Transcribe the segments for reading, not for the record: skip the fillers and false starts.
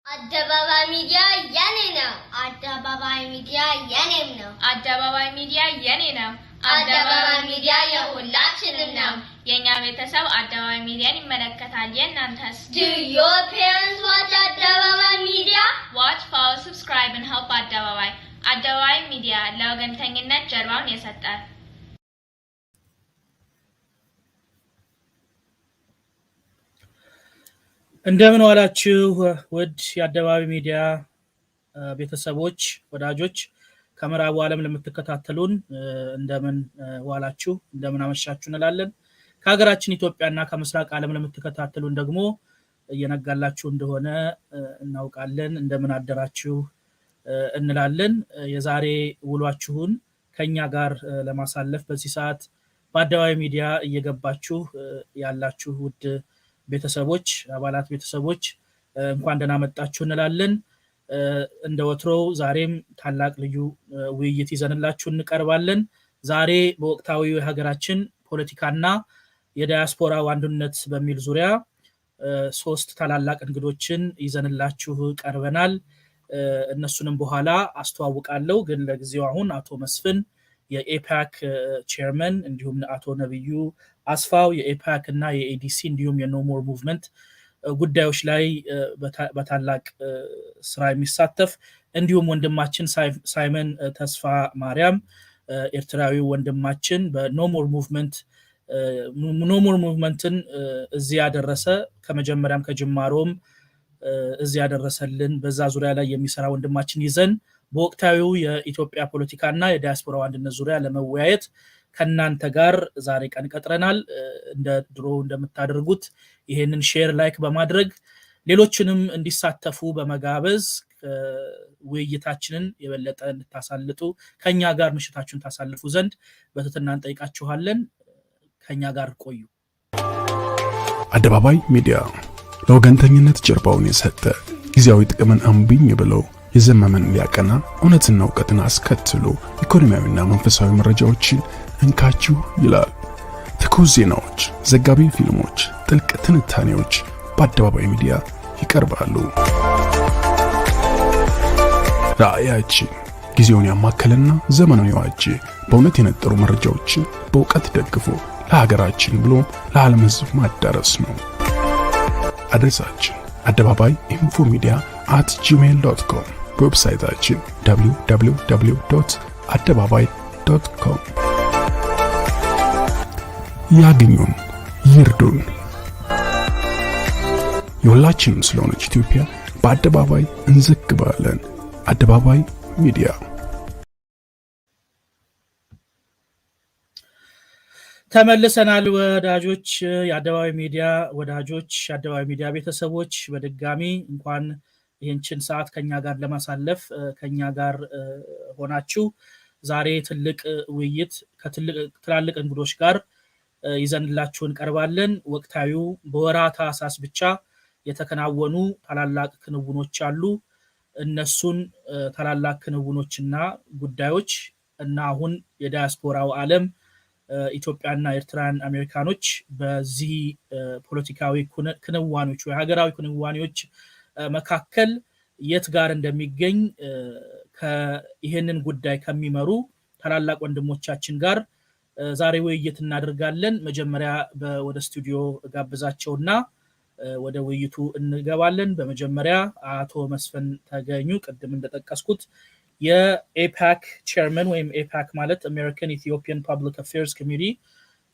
Adebabay media yeni na. Adebabay media yenim na. Adebabay media yeni na. Adebabay media የሁላችንም ነው። የኛ ቤተሰብ አደባባይ ሚዲያን ይመለከታል። የእናንተስ? Do your parents watch Adebabay media? Watch, follow, subscribe and help አደባባይ። አደባባይ ሚዲያ ለወገንተኝነት ጀርባውን የሰጠ እንደምን ዋላችሁ ውድ የአደባባይ ሚዲያ ቤተሰቦች ወዳጆች ከመራቡ ዓለም ለምትከታተሉን እንደምን ዋላችሁ እንደምን አመሻችሁ እንላለን ከሀገራችን ኢትዮጵያና ከምስራቅ ዓለም ለምትከታተሉን ደግሞ እየነጋላችሁ እንደሆነ እናውቃለን እንደምን አደራችሁ እንላለን የዛሬ ውሏችሁን ከኛ ጋር ለማሳለፍ በዚህ ሰዓት በአደባባይ ሚዲያ እየገባችሁ ያላችሁ ውድ ቤተሰቦች አባላት ቤተሰቦች እንኳን ደህና መጣችሁ እንላለን እንደወትሮው ዛሬም ታላቅ ልዩ ውይይት ይዘንላችሁ እንቀርባለን ዛሬ በወቅታዊ የሀገራችን ፖለቲካና የዳያስፖራው አንድነት በሚል ዙሪያ ሶስት ታላላቅ እንግዶችን ይዘንላችሁ ቀርበናል እነሱንም በኋላ አስተዋውቃለሁ ግን ለጊዜው አሁን አቶ መስፍን የኤፓክ ቼርመን እንዲሁም አቶ ነብዩ አስፋው የኤፓክ እና የኤዲሲ እንዲሁም የኖ ሞር ሙቭመንት ጉዳዮች ላይ በታላቅ ስራ የሚሳተፍ እንዲሁም ወንድማችን ሳይመን ተስፋ ማርያም ኤርትራዊ ወንድማችን በኖ ሞር ሙቭመንትን እዚህ ያደረሰ ከመጀመሪያም ከጅማሮም እዚህ ያደረሰልን በዛ ዙሪያ ላይ የሚሰራ ወንድማችን ይዘን በወቅታዊው የኢትዮጵያ ፖለቲካና የዳያስፖራው አንድነት ዙሪያ ለመወያየት ከናንተ ጋር ዛሬ ቀን ቀጥረናል እንደ ድሮ እንደምታደርጉት ይሄንን ሼር ላይክ በማድረግ ሌሎችንም እንዲሳተፉ በመጋበዝ ውይይታችንን የበለጠ እንድታሳልጡ ከኛ ጋር ምሽታችሁን ታሳልፉ ዘንድ በትህትና እንጠይቃችኋለን ከኛ ጋር ቆዩ አደባባይ ሚዲያ ለወገንተኝነት ጀርባውን የሰጠ ጊዜያዊ ጥቅምን አምቢኝ ብለው የዘመመን ሊያቀና እውነትና ዕውቀትን አስከትሎ ኢኮኖሚያዊና መንፈሳዊ መረጃዎችን እንካችሁ ይላል ትኩስ ዜናዎች ዘጋቢ ፊልሞች ጥልቅ ትንታኔዎች በአደባባይ ሚዲያ ይቀርባሉ ራእያችን ጊዜውን ያማከለና ዘመኑን የዋጀ በእውነት የነጠሩ መረጃዎችን በእውቀት ደግፎ ለሀገራችን ብሎ ለዓለም ሕዝብ ማዳረስ ነው አድሬሳችን አደባባይ infomedia@gmail.com ዌብሳይታችን www.adebabay.com ያግኙን ይርዱን የሁላችንም ስለሆነች ኢትዮጵያ በአደባባይ እንዘግባለን አደባባይ ሚዲያ ተመልሰናል ወዳጆች የአደባባይ ሚዲያ ወዳጆች የአደባባይ ሚዲያ ቤተሰቦች በድጋሚ እንኳን ይህችን ሰዓት ከኛ ጋር ለማሳለፍ ከኛ ጋር ሆናችሁ ዛሬ ትልቅ ውይይት ከትላልቅ እንግዶች ጋር ይዘንላችሁ እንቀርባለን። ወቅታዊው በወራታ አሳስ ብቻ የተከናወኑ ታላላቅ ክንውኖች አሉ። እነሱን ታላላቅ ክንውኖችና ጉዳዮች እና አሁን የዳያስፖራው ዓለም ኢትዮጵያና ኤርትራን አሜሪካኖች በዚህ ፖለቲካዊ ክንዋኔዎች ወይ ሀገራዊ ክንዋኔዎች መካከል የት ጋር እንደሚገኝ ይሄንን ጉዳይ ከሚመሩ ታላላቅ ወንድሞቻችን ጋር ዛሬ ውይይት እናደርጋለን። መጀመሪያ ወደ ስቱዲዮ ጋብዛቸውና ወደ ውይይቱ እንገባለን። በመጀመሪያ አቶ መስፍን ተገኙ ቅድም እንደጠቀስኩት የኤፓክ ቼርመን ወይም ኤፓክ ማለት አሜሪካን ኢትዮጵያን ፐብሊክ አፌርስ ኮሚቲ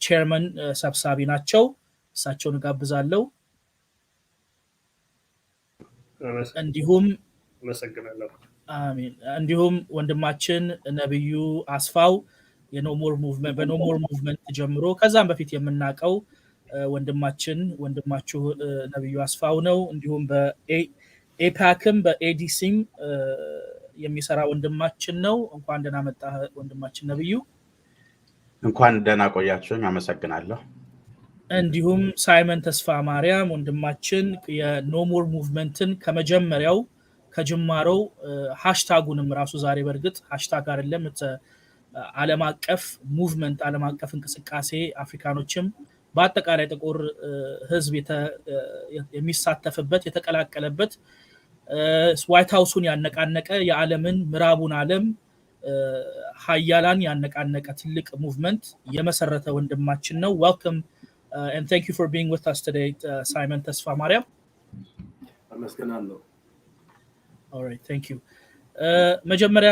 ቼርመን ሰብሳቢ ናቸው። እሳቸውን ጋብዛለሁ። እንዲሁም መሰግናለሁ። አሜን። እንዲሁም ወንድማችን ነብዩ አስፋው የኖሞር ሙቭመንት በኖሞር ሙቭመንት ጀምሮ ከዛም በፊት የምናቀው ወንድማችሁ ነብዩ አስፋው ነው። እንዲሁም በኤፓክም በኤዲሲም የሚሰራ ወንድማችን ነው። እንኳን ደህና መጣህ ወንድማችን ነብዩ። እንኳን ደህና ቆያችሁኝ። አመሰግናለሁ። እንዲሁም ሳይመን ተስፋ ማርያም ወንድማችን የኖሞር ሙቭመንትን ከመጀመሪያው ከጅማሮው ሃሽታጉንም ራሱ ዛሬ በርግጥ ሃሽታግ አይደለም ዓለም አቀፍ ሙቭመንት ዓለም አቀፍ እንቅስቃሴ አፍሪካኖችም በአጠቃላይ ጥቁር ህዝብ የሚሳተፍበት የተቀላቀለበት ዋይት ሃውሱን ያነቃነቀ የዓለምን ምዕራቡን ዓለም ሀያላን ያነቃነቀ ትልቅ ሙቭመንት የመሰረተ ወንድማችን ነው። welcome and thank you for being with us today Simon ተስፋ ማርያም። አመሰግናለሁ። all right thank you መጀመሪያ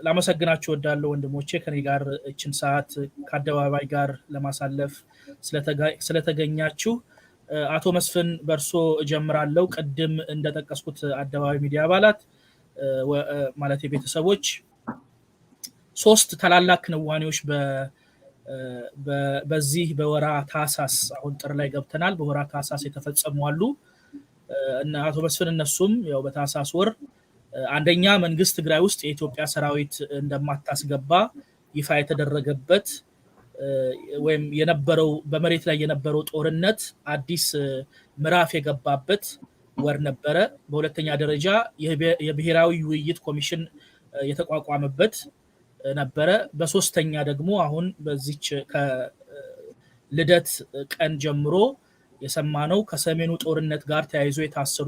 ላመሰግናችሁ ወዳለው ወንድሞቼ ከኔ ጋር እችን ሰዓት ከአደባባይ ጋር ለማሳለፍ ስለተገኛችሁ። አቶ መስፍን በርሶ እጀምራለሁ። ቅድም እንደጠቀስኩት አደባባይ ሚዲያ አባላት ማለት የቤተሰቦች ሶስት ታላላቅ ክንዋኔዎች በዚህ በወራ ታሳስ አሁን ጥር ላይ ገብተናል በወራ ታሳስ የተፈጸሙ አሉ እና አቶ መስፍን እነሱም ያው በታሳስ ወር አንደኛ መንግስት ትግራይ ውስጥ የኢትዮጵያ ሰራዊት እንደማታስገባ ይፋ የተደረገበት ወይም የነበረው በመሬት ላይ የነበረው ጦርነት አዲስ ምዕራፍ የገባበት ወር ነበረ። በሁለተኛ ደረጃ የብሔራዊ ውይይት ኮሚሽን የተቋቋመበት ነበረ። በሶስተኛ ደግሞ አሁን በዚች ከልደት ቀን ጀምሮ የሰማነው ከሰሜኑ ጦርነት ጋር ተያይዞ የታሰሩ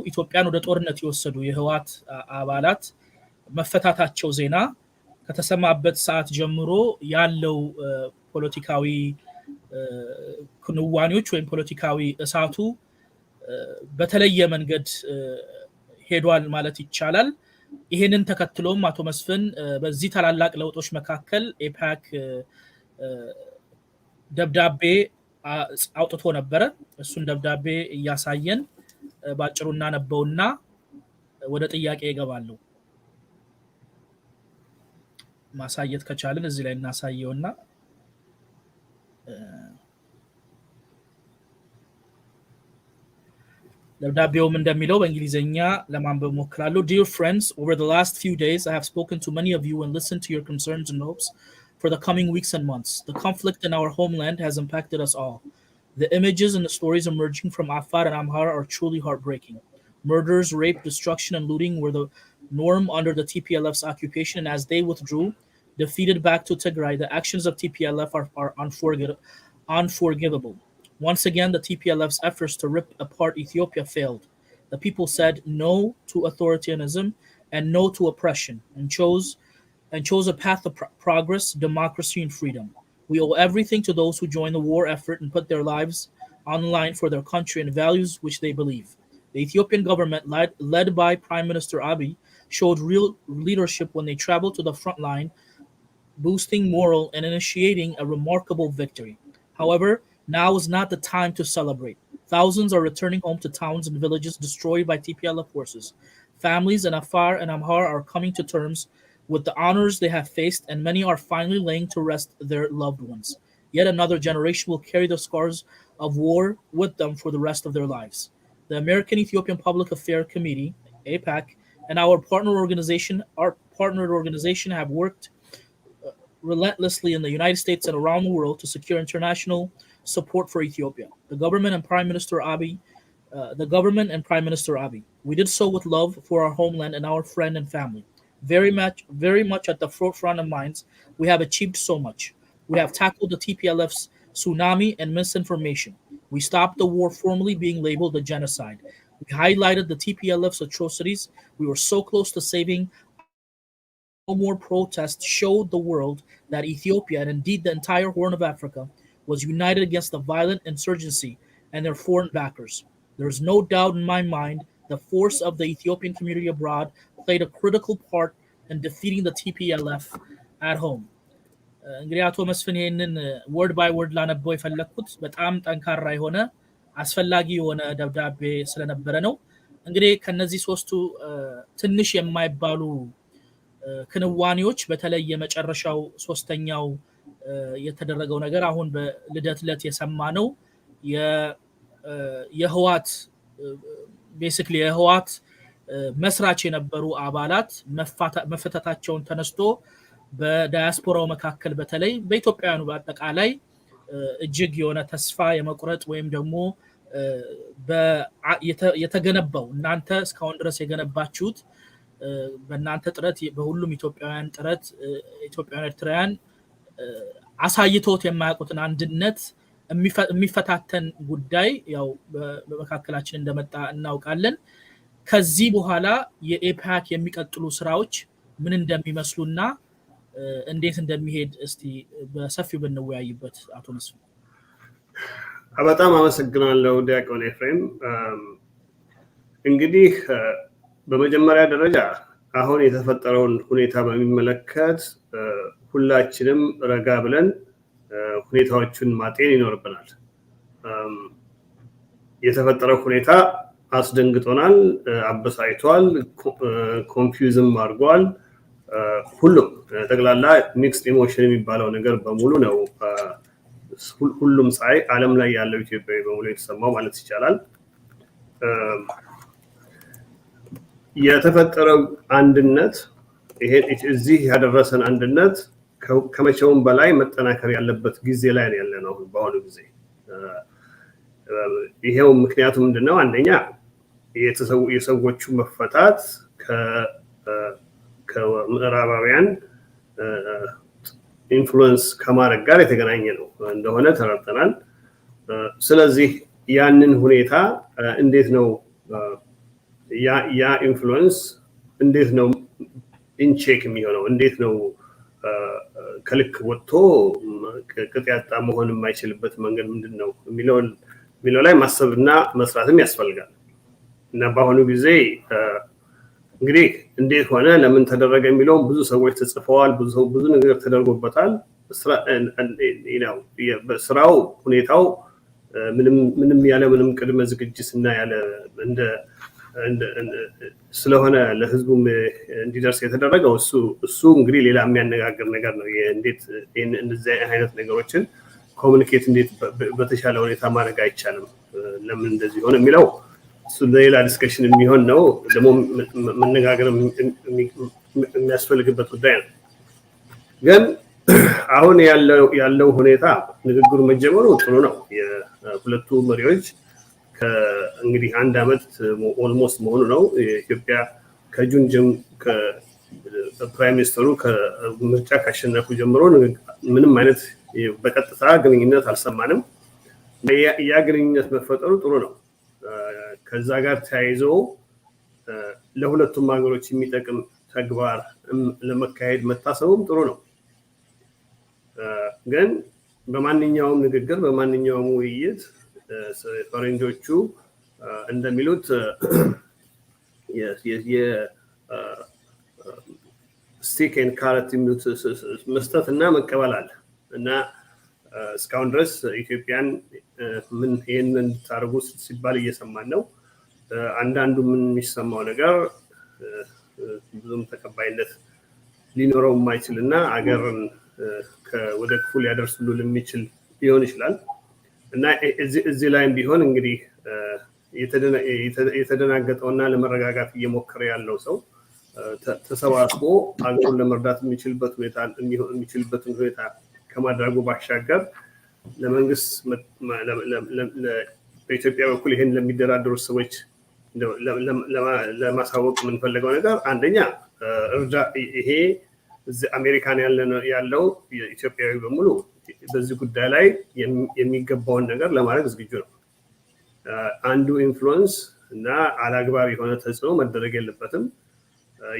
ኢትዮጵያን ወደ ጦርነት የወሰዱ የህወሓት አባላት መፈታታቸው ዜና ከተሰማበት ሰዓት ጀምሮ ያለው ፖለቲካዊ ክንዋኔዎች ወይም ፖለቲካዊ እሳቱ በተለየ መንገድ ሄዷል ማለት ይቻላል። ይሄንን ተከትሎም አቶ መስፍን በዚህ ታላላቅ ለውጦች መካከል ኤፓክ ደብዳቤ አውጥቶ ነበረ። እሱን ደብዳቤ እያሳየን ባጭሩና ነበውና ወደ ጥያቄ ይገባሉ። ማሳየት ከቻልን እዚህ ላይ እናሳየውና ደብዳቤውም እንደሚለው በእንግሊዘኛ ለማንበብ ሞክራለሁ። Dear friends, over the last few days I have spoken to many of you and listened to your concerns and hopes for the coming weeks and months. The conflict in our homeland has impacted us all. The images and the stories emerging from Afar and Amhara are truly heartbreaking. Murders, rape, destruction, and looting were the norm under the TPLF's occupation, and as they withdrew, defeated back to Tigray, the actions of TPLF are unforgivable. Once again, the TPLF's efforts to rip apart Ethiopia failed. The people said no to authoritarianism and no to oppression, and chose a path of progress, democracy, and freedom. We owe everything to those who joined the war effort and put their lives on the line for their country and values which they believe. The Ethiopian government, led by Prime Minister Abiy, showed real leadership when they traveled to the front line, boosting morale and initiating a remarkable victory. However, now is not the time to celebrate. Thousands are returning home to towns and villages destroyed by TPLF forces. Families in Afar and Amhara are coming to terms with the honors they have faced, and many are finally laying to rest their loved ones. Yet another generation will carry the scars of war with them for the rest of their lives. The American Ethiopian Public Affairs Committee, APAC, and our partnered organization have worked relentlessly in the United States and around the world to secure international support for Ethiopia. The government and Prime Minister Abiy. We did so with love for our homeland and our friend and family. Very much at the forefront of minds, we have achieved so much. We have tackled the TPLF's tsunami and misinformation. We stopped the war formally being labeled a genocide. We highlighted the TPLF's atrocities. We were so close to saving. No more protests showed the world that Ethiopia, and indeed the entire Horn of Africa, was united against the violent insurgency and their foreign backers. There is no doubt in my mind the force of the Ethiopian community abroad played a critical part in defeating the TPLF at home. እንግዲህ አቶ መስፍን ይሄንን ወርድ ባይ ወርድ ላነበው የፈለኩት በጣም ጠንካራ የሆነ አስፈላጊ የሆነ ደብዳቤ ስለነበረ ነው። እንግዲህ ከነዚህ ሶስቱ ትንሽ የማይባሉ ክንዋኔዎች በተለይ የመጨረሻው ሶስተኛው የተደረገው ነገር አሁን በልደት ለት የሰማነው የህዋት ቤሲክሊ የህዋት መስራች የነበሩ አባላት መፈታታቸውን ተነስቶ በዳያስፖራው መካከል በተለይ በኢትዮጵያውያኑ በአጠቃላይ እጅግ የሆነ ተስፋ የመቁረጥ ወይም ደግሞ የተገነባው እናንተ እስካሁን ድረስ የገነባችሁት በእናንተ ጥረት በሁሉም ኢትዮጵያውያን ጥረት ኢትዮጵያውያን ኤርትራውያን አሳይቶት የማያውቁትን አንድነት የሚፈታተን ጉዳይ ያው በመካከላችን እንደመጣ እናውቃለን። ከዚህ በኋላ የኤፓክ የሚቀጥሉ ስራዎች ምን እንደሚመስሉና እንዴት እንደሚሄድ እስቲ በሰፊው ብንወያይበት አቶ መስፍን። በጣም አመሰግናለሁ ዲያቆን ኤፍሬም። እንግዲህ በመጀመሪያ ደረጃ አሁን የተፈጠረውን ሁኔታ በሚመለከት ሁላችንም ረጋ ብለን ሁኔታዎችን ማጤን ይኖርብናል። የተፈጠረው ሁኔታ አስደንግጦናል፣ አበሳጭቷል፣ ኮንፊውዝም አድርጓል። ሁሉም ጠቅላላ ሚክስድ ኢሞሽን የሚባለው ነገር በሙሉ ነው ሁሉም ሳይ ዓለም ላይ ያለው ኢትዮጵያዊ በሙሉ የተሰማው ማለት ይቻላል። የተፈጠረው አንድነት ይሄ እዚህ ያደረሰን አንድነት ከመቼውም በላይ መጠናከር ያለበት ጊዜ ላይ ያለነው በአሁኑ ጊዜ። ይሄው ምክንያቱ ምንድነው? አንደኛ የሰዎቹ መፈታት ከምዕራባውያን ኢንፍሉዌንስ ከማድረግ ጋር የተገናኘ ነው እንደሆነ ተረድተናል። ስለዚህ ያንን ሁኔታ እንዴት ነው ያ ኢንፍሉዌንስ እንዴት ነው ኢንቼክ የሚሆነው? እንዴት ነው ከልክ ወጥቶ ቅጥ ያጣ መሆን የማይችልበት መንገድ ምንድነው የሚለው ላይ ማሰብና መስራትም ያስፈልጋል። እና በአሁኑ ጊዜ እንግዲህ እንዴት ሆነ ለምን ተደረገ የሚለው ብዙ ሰዎች ተጽፈዋል፣ ብዙ ነገር ተደርጎበታል። ስራው ሁኔታው ምንም ያለ ምንም ቅድመ ዝግጅትና ያለ ስለሆነ ለህዝቡ እንዲደርስ የተደረገው እሱ እንግዲህ ሌላ የሚያነጋግር ነገር ነው። እንዴት እንደዚህ አይነት ነገሮችን ኮሙኒኬት እንዴት በተሻለ ሁኔታ ማድረግ አይቻልም፣ ለምን እንደዚህ ሆነ የሚለው እሱ ሌላ ዲስከሽን የሚሆን ነው። ደግሞ መነጋገር የሚያስፈልግበት ጉዳይ ነው። ግን አሁን ያለው ሁኔታ ንግግሩ መጀመሩ ጥሩ ነው። የሁለቱ መሪዎች እንግዲህ አንድ አመት ኦልሞስት መሆኑ ነው። ኢትዮጵያ ከጁን ከፕራይም ሚኒስተሩ ከምርጫ ካሸነፉ ጀምሮ ምንም አይነት በቀጥታ ግንኙነት አልሰማንም። ያ ግንኙነት መፈጠሩ ጥሩ ነው። ከዛ ጋር ተያይዞ ለሁለቱም ሀገሮች የሚጠቅም ተግባር ለመካሄድ መታሰቡም ጥሩ ነው። ግን በማንኛውም ንግግር በማንኛውም ውይይት ፈረንጆቹ እንደሚሉት ስቲክ ኤንድ ካረት የሚሉት መስጠት እና መቀበል አለ እና እስካሁን ድረስ ኢትዮጵያን ምን ይሄንን እንድታርጉ ሲባል እየሰማን ነው። አንዳንዱ ምን የሚሰማው ነገር ብዙም ተቀባይነት ሊኖረው የማይችልና አገርን ወደ ክፉ ሊያደርስ ሁሉ የሚችል ሊሆን ይችላል እና እዚህ ላይም ቢሆን እንግዲህ የተደናገጠውና ለመረጋጋት እየሞከረ ያለው ሰው ተሰባስቦ አገሩን ለመርዳት የሚችልበትን ሁኔታ ከማድረጉ ባሻገር ለመንግስት በኢትዮጵያ በኩል ይሄን ለሚደራደሩ ሰዎች ለማሳወቅ የምንፈልገው ነገር አንደኛ ይሄ አሜሪካን ያለው ኢትዮጵያዊ በሙሉ በዚህ ጉዳይ ላይ የሚገባውን ነገር ለማድረግ ዝግጁ ነው። አንዱ ኢንፍሉዌንስ እና አላግባብ የሆነ ተጽዕኖ መደረግ የለበትም።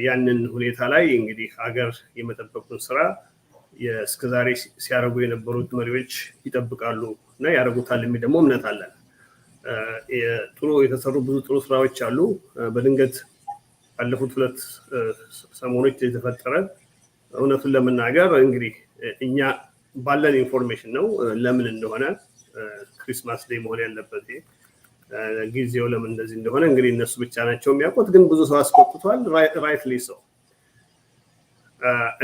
ያንን ሁኔታ ላይ እንግዲህ ሀገር የመጠበቁን ስራ እስከዛሬ ሲያደርጉ የነበሩት መሪዎች ይጠብቃሉ እና ያደርጉታል የሚል ደግሞ እምነት አለን። ጥሩ የተሰሩ ብዙ ጥሩ ስራዎች አሉ። በድንገት ባለፉት 2 ሰሞኖች የተፈጠረ እውነቱን ለመናገር እንግዲህ እኛ ባለን ኢንፎርሜሽን ነው ለምን እንደሆነ ክሪስማስ ዴይ መሆን ያለበት ጊዜው ለምን እንደዚህ እንደሆነ እንግዲህ እነሱ ብቻ ናቸው የሚያውቁት፣ ግን ብዙ ሰው አስቆጥቷል። ራይትሊ ሰው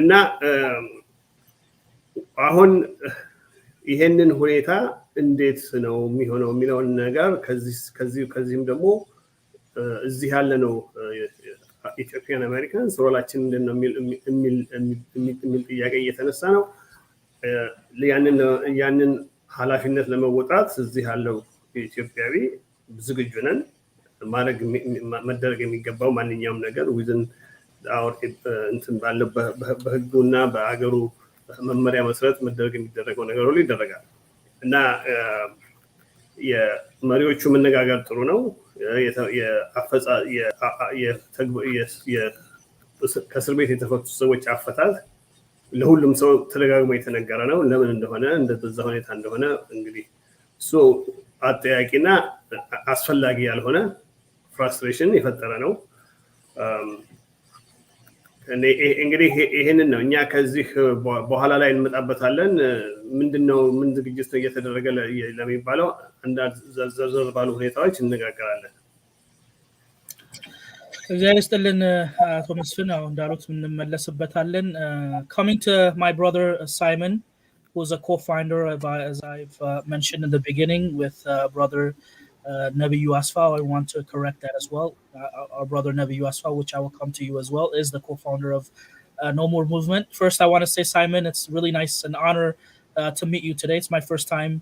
እና አሁን ይሄንን ሁኔታ እንዴት ነው የሚሆነው የሚለውን ነገር ከዚህም ደግሞ እዚህ ያለ ነው ኢትዮጵያን አሜሪካንስ ሮላችን ምንድን ነው የሚል ጥያቄ እየተነሳ ነው። ያንን ኃላፊነት ለመወጣት እዚህ ያለው ኢትዮጵያዊ ዝግጁ ነን። መደረግ የሚገባው ማንኛውም ነገር ዊዝን እንትን ባለው በህጉና በአገሩ መመሪያ መሰረት መደረግ የሚደረገው ነገር ሁሉ ይደረጋል እና የመሪዎቹ መነጋገር ጥሩ ነው። ከእስር ቤት የተፈቱ ሰዎች አፈታት ለሁሉም ሰው ተደጋግሞ የተነገረ ነው። ለምን እንደሆነ እንደዛ ሁኔታ እንደሆነ እንግዲህ እሱ አጠያቂና አስፈላጊ ያልሆነ ፍራስትሬሽን የፈጠረ ነው። እንግዲህ ይሄንን ነው እኛ ከዚህ በኋላ ላይ እንመጣበታለን። ምንድነው ምን ዝግጅት እየተደረገ ለሚባለው አንዳንድ ዘርዘር ባሉ ሁኔታዎች እንነጋገራለን። እግዚአብሔር ይስጥልን አቶ መስፍን፣ አሁን እንዳሉት እንመለስበታለን። Coming to my brother Simon, who is a co-founder, as I've mentioned in the beginning, with brother Nabiyu Asfa. I want to correct that as well. Our brother Nabiyu Asfa, which I will come to you as well, is the co-founder of No More Movement. First, I want to say, Simon, it's really nice and honor to meet you today. It's my first time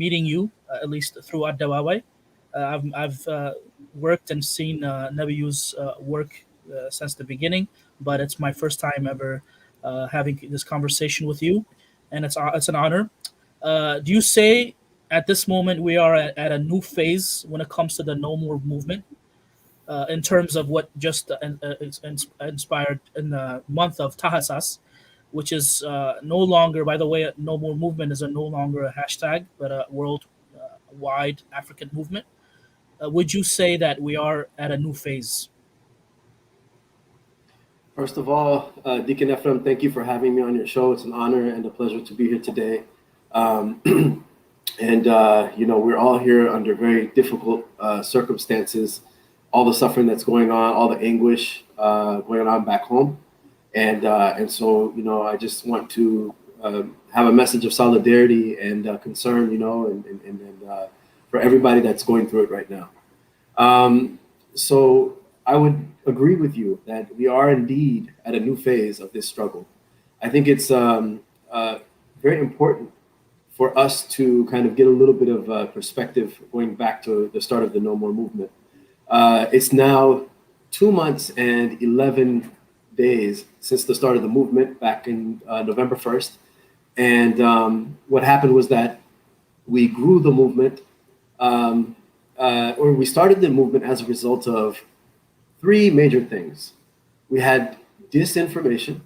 meeting you, at least through Adebabay. I've worked and seen Nabiyu's work since the beginning, but it's my first time ever having this conversation with you, and it's an honor. Do you say at this moment we are at a new phase when it comes to the No More movement, in terms of what just inspired in the month of Tahasas, which is no longer, by the way, No More movement is no longer a hashtag, but a worldwide African movement? Would you say that we are at a new phase? First of all, Deacon Ephraim, thank you for having me on your show. It's an honor and a pleasure to be here today. And we're all here under very difficult circumstances, all the suffering that's going on, all the anguish going on back home. And so, I just want to have a message of solidarity and concern, and for everybody that's going through it right now. So I would agree with you that we are indeed at a new phase of this struggle. I think it's very important for us to kind of get a little bit of perspective going back to the start of the No More movement. It's now 2 months and 11 days since the start of the movement back in November 1st. And what happened was that we grew the movement, or we started the movement as a result of 3 major things. We had disinformation,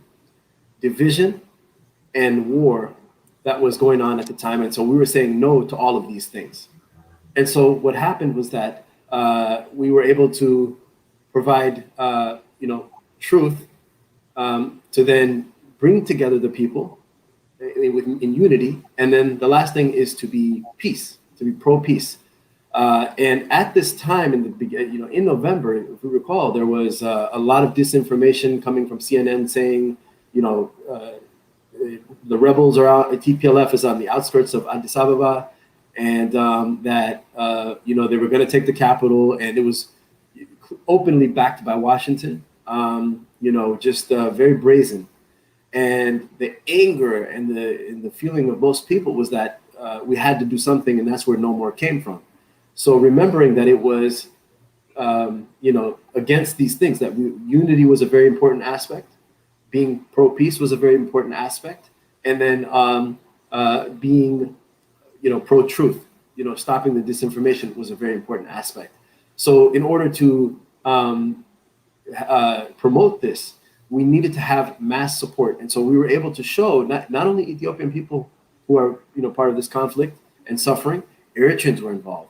division, and war that was going on at the time. And so we were saying no to all of these things. And so what happened was that we were able to provide, truth to then bring together the people in unity. And then the last thing is to be peace, to be pro-peace. And at this time, in November, if we recall, there was a lot of disinformation coming from CNN saying, the rebels are out, TPLF is on the outskirts of Addis Ababa, and that they were going to take the capital, and it was openly backed by Washington, just very brazen. And the anger and the feeling of most people was that we had to do something, and that's where No More came from. So remembering that it was, against these things, that unity was a very important aspect, being pro-peace was a very important aspect, and then being, pro-truth, stopping the disinformation was a very important aspect. So in order to promote this, we needed to have mass support. And so we were able to show not only Ethiopian people who are, part of this conflict and suffering, Eritreans were involved.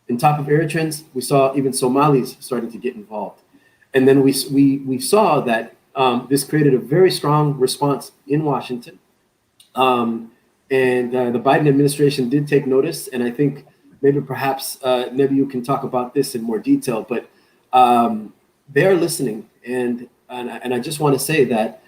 On top of Eritreans, we saw even Somalis starting to get involved. And then we saw that this created a very strong response in Washington. And the Biden administration did take notice. And I think maybe perhaps you can talk about this in more detail, but they are listening. And I just want to say that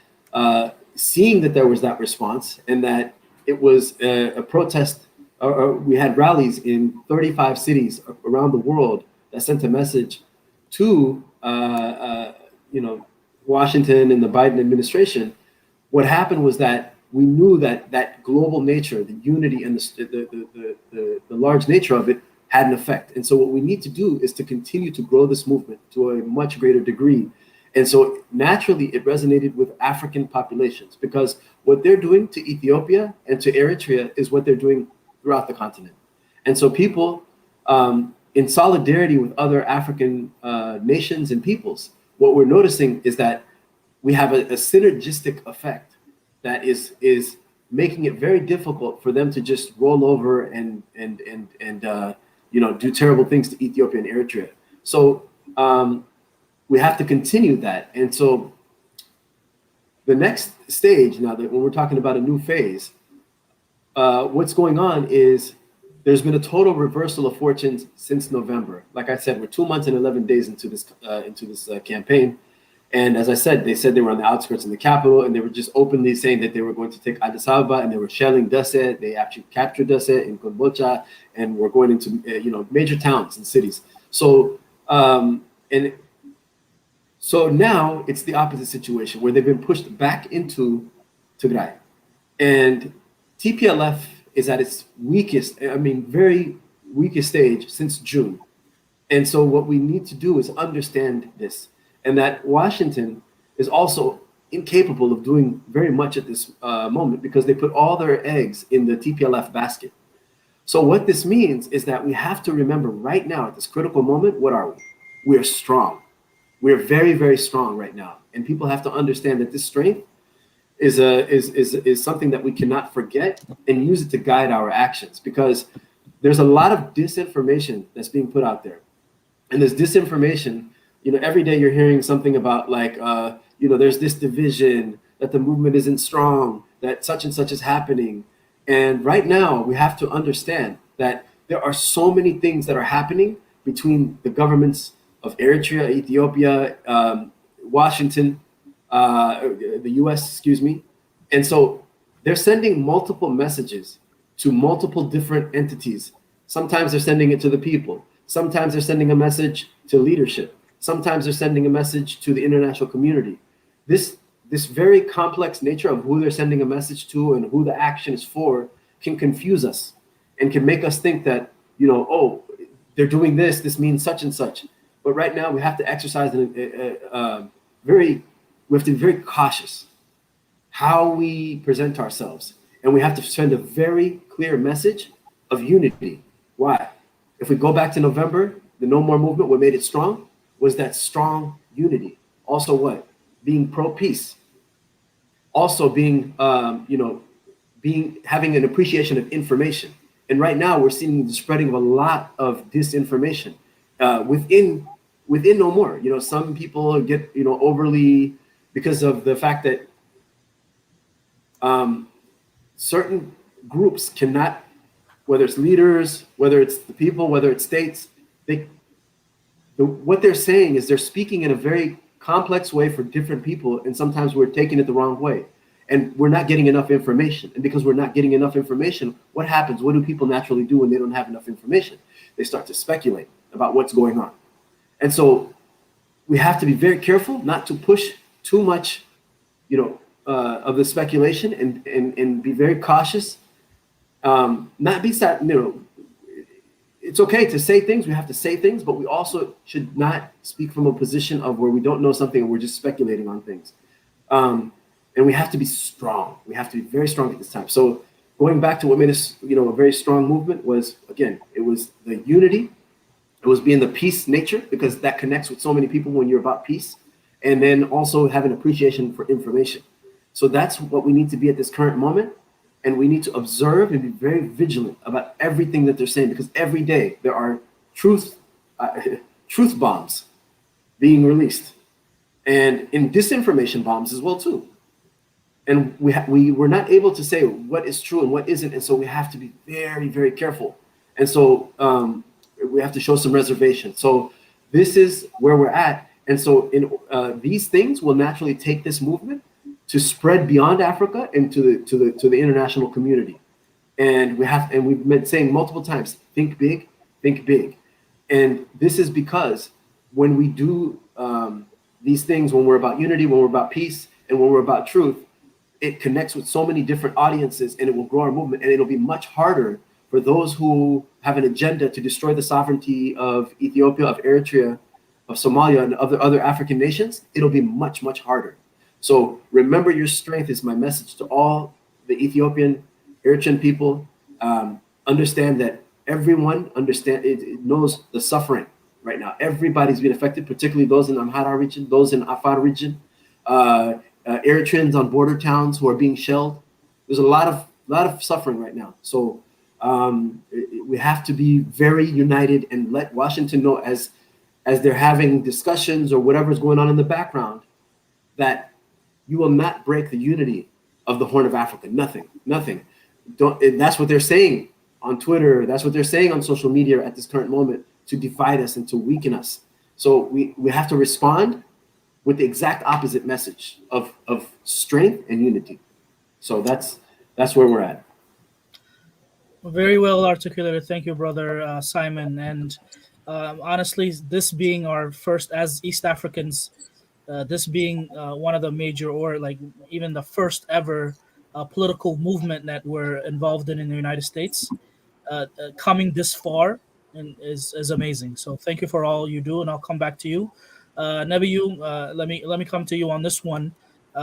seeing that there was that response and that it was a protest, we had rallies in 35 cities around the world that sent a message to Washington and the Biden administration. What happened was that we knew that global nature, the unity and the large nature of it had an effect. And so what we need to do is to continue to grow this movement to a much greater degree. And so naturally it resonated with African populations, because what they're doing to Ethiopia and to Eritrea is what they're doing throughout the continent. And so people, in solidarity with other African nations and peoples, what we're noticing is that we have a synergistic effect that is making it very difficult for them to just roll over and do terrible things to Ethiopia and Eritrea. So we have to continue that. And so the next stage, now that when we're talking about a new phase, what's going on is there's been a total reversal of fortunes since November. Like I said, we're 2 months and 11 days into this campaign. And as I said, they said they were on the outskirts of the capital, and they were just openly saying that they were going to take Addis Ababa, and they were shelling Dasse. They actually captured Dasse in Kombolcha, and we're going into major towns and cities. So so now it's the opposite situation, where they've been pushed back into Tigray, and TPLF is at its weakest, very weakest stage since June. And so what we need to do is understand this, and that Washington is also incapable of doing very much at this moment, because they put all their eggs in the TPLF basket. So what this means is that we have to remember right now at this critical moment, what are we? We're strong. We're very, very strong right now. And people have to understand that this strength is something that we cannot forget and use it to guide our actions, because there's a lot of disinformation that's being put out there. And this disinformation, every day you're hearing something about there's this division, that the movement isn't strong, that such and such is happening. And right now we have to understand that there are so many things that are happening between the governments of Eritrea, Ethiopia, Washington, the US, excuse me. And so they're sending multiple messages to multiple different entities. Sometimes they're sending it to the people. Sometimes they're sending a message to leadership. Sometimes they're sending a message to the international community. This very complex nature of who they're sending a message to and who the action is for can confuse us and can make us think that, they're doing this, this means such and such. But right now we have to exercise we have to be very cautious how we present ourselves. And we have to send a very clear message of unity. Why? If we go back to November, the No More movement, what made it strong was that strong unity. Also what? Being pro-peace. Also being, having an appreciation of information. And right now we're seeing the spreading of a lot of disinformation within No More. Some people get, overly, because of the fact that certain groups cannot whether it's leaders, whether it's the people, whether it's states, what they're saying is they're speaking in a very complex way for different people, and sometimes we're taking it the wrong way. And we're not getting enough information. And because we're not getting enough information, what happens? What do people naturally do when they don't have enough information? They start to speculate about what's going on. And so we have to be very careful not to push too much, of the speculation, and be very cautious. Not be sad, it's okay to say things. We have to say things, but we also should not speak from a position of where we don't know something and we're just speculating on things. And we have to be strong. We have to be very strong at this time. So going back to what made us, a very strong movement was, again, it was the unity. It was being the peace nature, because that connects with so many people when you're about peace. And then also having appreciation for information. So that's what we need to be at this current moment. And we need to observe and be very vigilant about everything that they're saying, because every day there are truth bombs being released, and in disinformation bombs as well too. And we were not able to say what is true and what isn't, and so we have to be very, very careful. And so we have to show some reservation. So this is where we're at, and so these things will naturally take this movement to spread beyond Africa and to the international community. And we've been saying multiple times, think big, think big. And this is because when we do these things, when we're about unity, when we're about peace, and when we're about truth, it connects with so many different audiences, and it will grow our movement. And it'll be much harder for those who have an agenda to destroy the sovereignty of Ethiopia, of Eritrea, of Somalia, and other African nations. It'll be much, much harder. So remember your strength is my message to all the Ethiopian, Eritrean people. Understand that everyone knows the suffering right now. Everybody's being affected, particularly those in Amhara region, those in Afar region, Eritreans on border towns who are being shelled. There's a lot of suffering right now. So we have to be very united and let Washington know as they're having discussions or whatever's going on in the background, that you will not break the unity of the Horn of Africa. Nothing. That's what they're saying on Twitter. That's what they're saying on social media at this current moment, to divide us and to weaken us. So we have to respond with the exact opposite message of strength and unity. So that's where we're at. Very well articulated. Thank you, brother Simon. And honestly, this being our first as East Africans, this being one of the major, or like even the first ever political movement that we're involved in the United States, coming this far is amazing. So thank you for all you do, and I'll come back to you. Nebiyu, let me come to you on this one.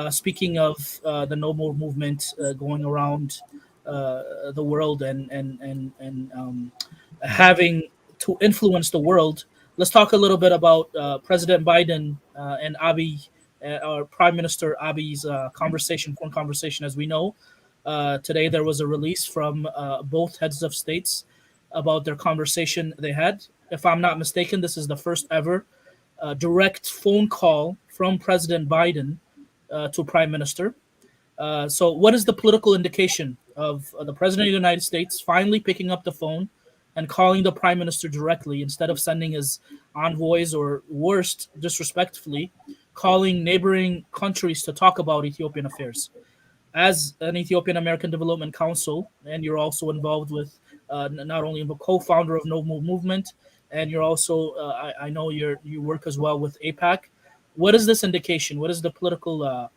Speaking of the No More movement going around the world and having to influence the world, let's talk a little bit about President Biden and Abiy, or Prime Minister Abiy's phone conversation. As we know, today there was a release from both heads of states about their conversation they had. If I'm not mistaken, this is the first ever direct phone call from President Biden to Prime Minister. So what is the political indication of the President of the United States finally picking up the phone and calling the Prime Minister directly, instead of sending his envoys, or worst, disrespectfully, calling neighboring countries to talk about Ethiopian affairs? As an Ethiopian American Development Council, and you're also involved with not only a co-founder of No More Movement, and you're also, I know you work as well with AIPAC. What is this indication? What is the political,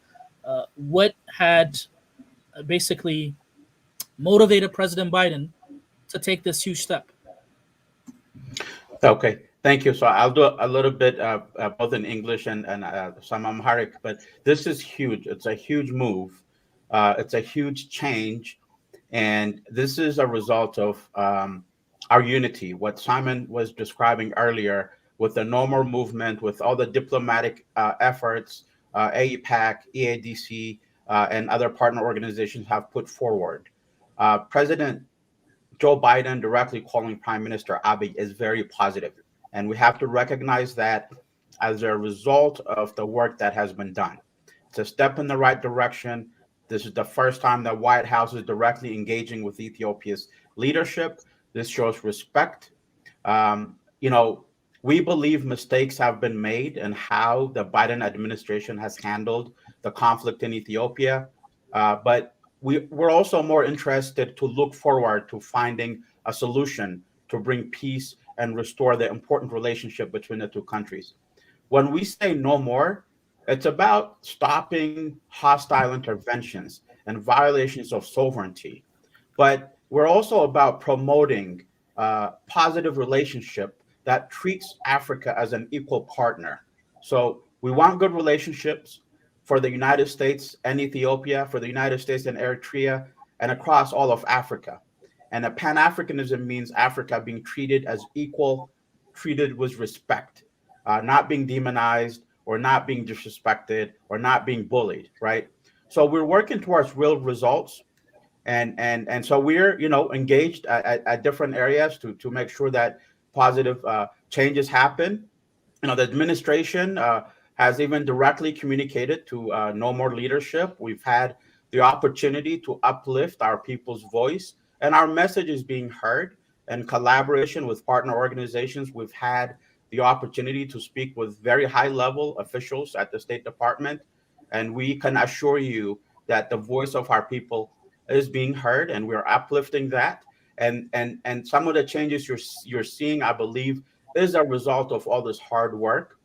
what had basically motivated President Biden to take this huge step? Okay, thank you. So I'll do a little bit both in English and some Amharic, but this is huge. It's a huge move. It's a huge change. And this is a result of our unity, what Simon was describing earlier, with the No More movement, with all the diplomatic efforts, AIPAC, EADC, and other partner organizations have put forward. President Joe Biden directly calling Prime Minister Abiy is very positive, and we have to recognize that as a result of the work that has been done. It's a step in the right direction. This is the first time the White House is directly engaging with Ethiopia's leadership. This shows respect. We believe mistakes have been made in how the Biden administration has handled the conflict in Ethiopia. But we're also more interested to look forward to finding a solution to bring peace and restore the important relationship between the two countries. When we say no more, it's about stopping hostile interventions and violations of sovereignty. But we're also about promoting positive relationship that treats Africa as an equal partner. So we want good relationships for the United States and Ethiopia, for the United States and Eritrea, and across all of Africa. And a Pan-Africanism means Africa being treated as equal, treated with respect, not being demonized or not being disrespected or not being bullied, right? So we're working towards real results. And so we're engaged at different areas to make sure that positive changes happen. The administration has even directly communicated to No More Leadership. We've had the opportunity to uplift our people's voice, and our message is being heard. In collaboration with partner organizations, we've had the opportunity to speak with very high-level officials at the State Department, and we can assure you that the voice of our people is being heard, and we're uplifting that. And some of the changes you're seeing, I believe, is a result of all this hard work.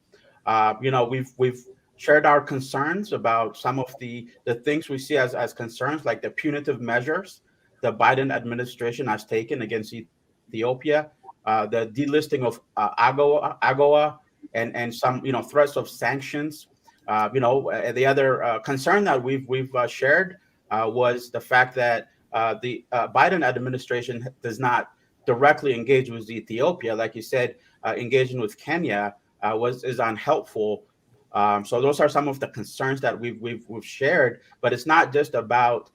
We've shared our concerns about some of the things we see as concerns, like the punitive measures the Biden administration has taken against Ethiopia, the delisting of AGOA, and some threats of sanctions. The other concern that we've shared was the fact that the Biden administration does not directly engage with Ethiopia. Like you said, engaging with Kenya is unhelpful. So those are some of the concerns that we've shared. But it's not just about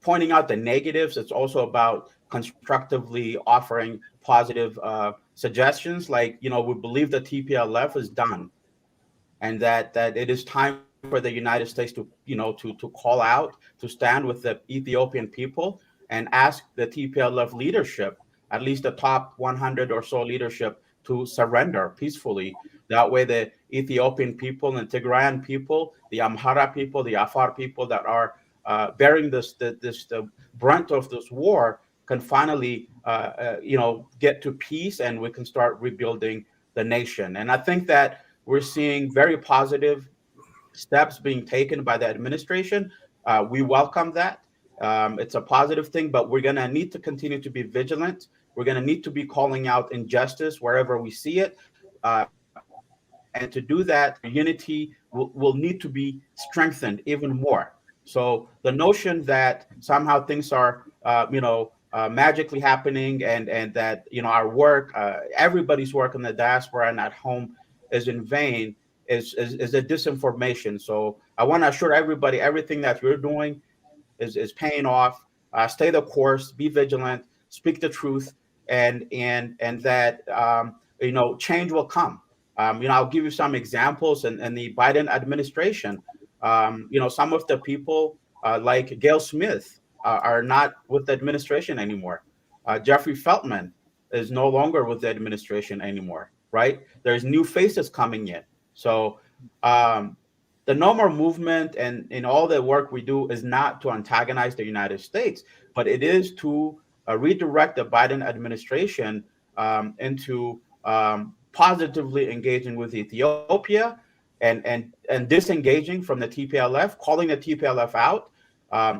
pointing out the negatives. It's also about constructively offering positive suggestions. Like we believe the TPLF is done, and that it is time for the United States to call out, to stand with the Ethiopian people and ask the TPLF leadership, at least the top 100 or so leadership, to surrender peacefully. That way the Ethiopian people and Tigrayan people, the Amhara people, the Afar people that are bearing the brunt of this war can finally get to peace, and we can start rebuilding the nation. And I think that we're seeing very positive steps being taken by the administration. We welcome that. It's a positive thing, but we're going to need to continue to be vigilant. We're going to need to be calling out injustice wherever we see it. And to do that, unity will need to be strengthened even more. So the notion that somehow things are, magically happening, and that, our work, everybody's work in the diaspora and at home is in vain is a disinformation. So I want to assure everybody, everything that you're doing is paying off. Stay the course, be vigilant, speak the truth, and that change will come. I'll give you some examples in the Biden administration. Some of the people like Gail Smith are not with the administration anymore. Jeffrey Feltman is no longer with the administration anymore, right? There's new faces coming in. So the No More movement and in all the work we do is not to antagonize the United States, but it is to redirect the Biden administration into positively engaging with Ethiopia and disengaging from the TPLF, calling the TPLF out,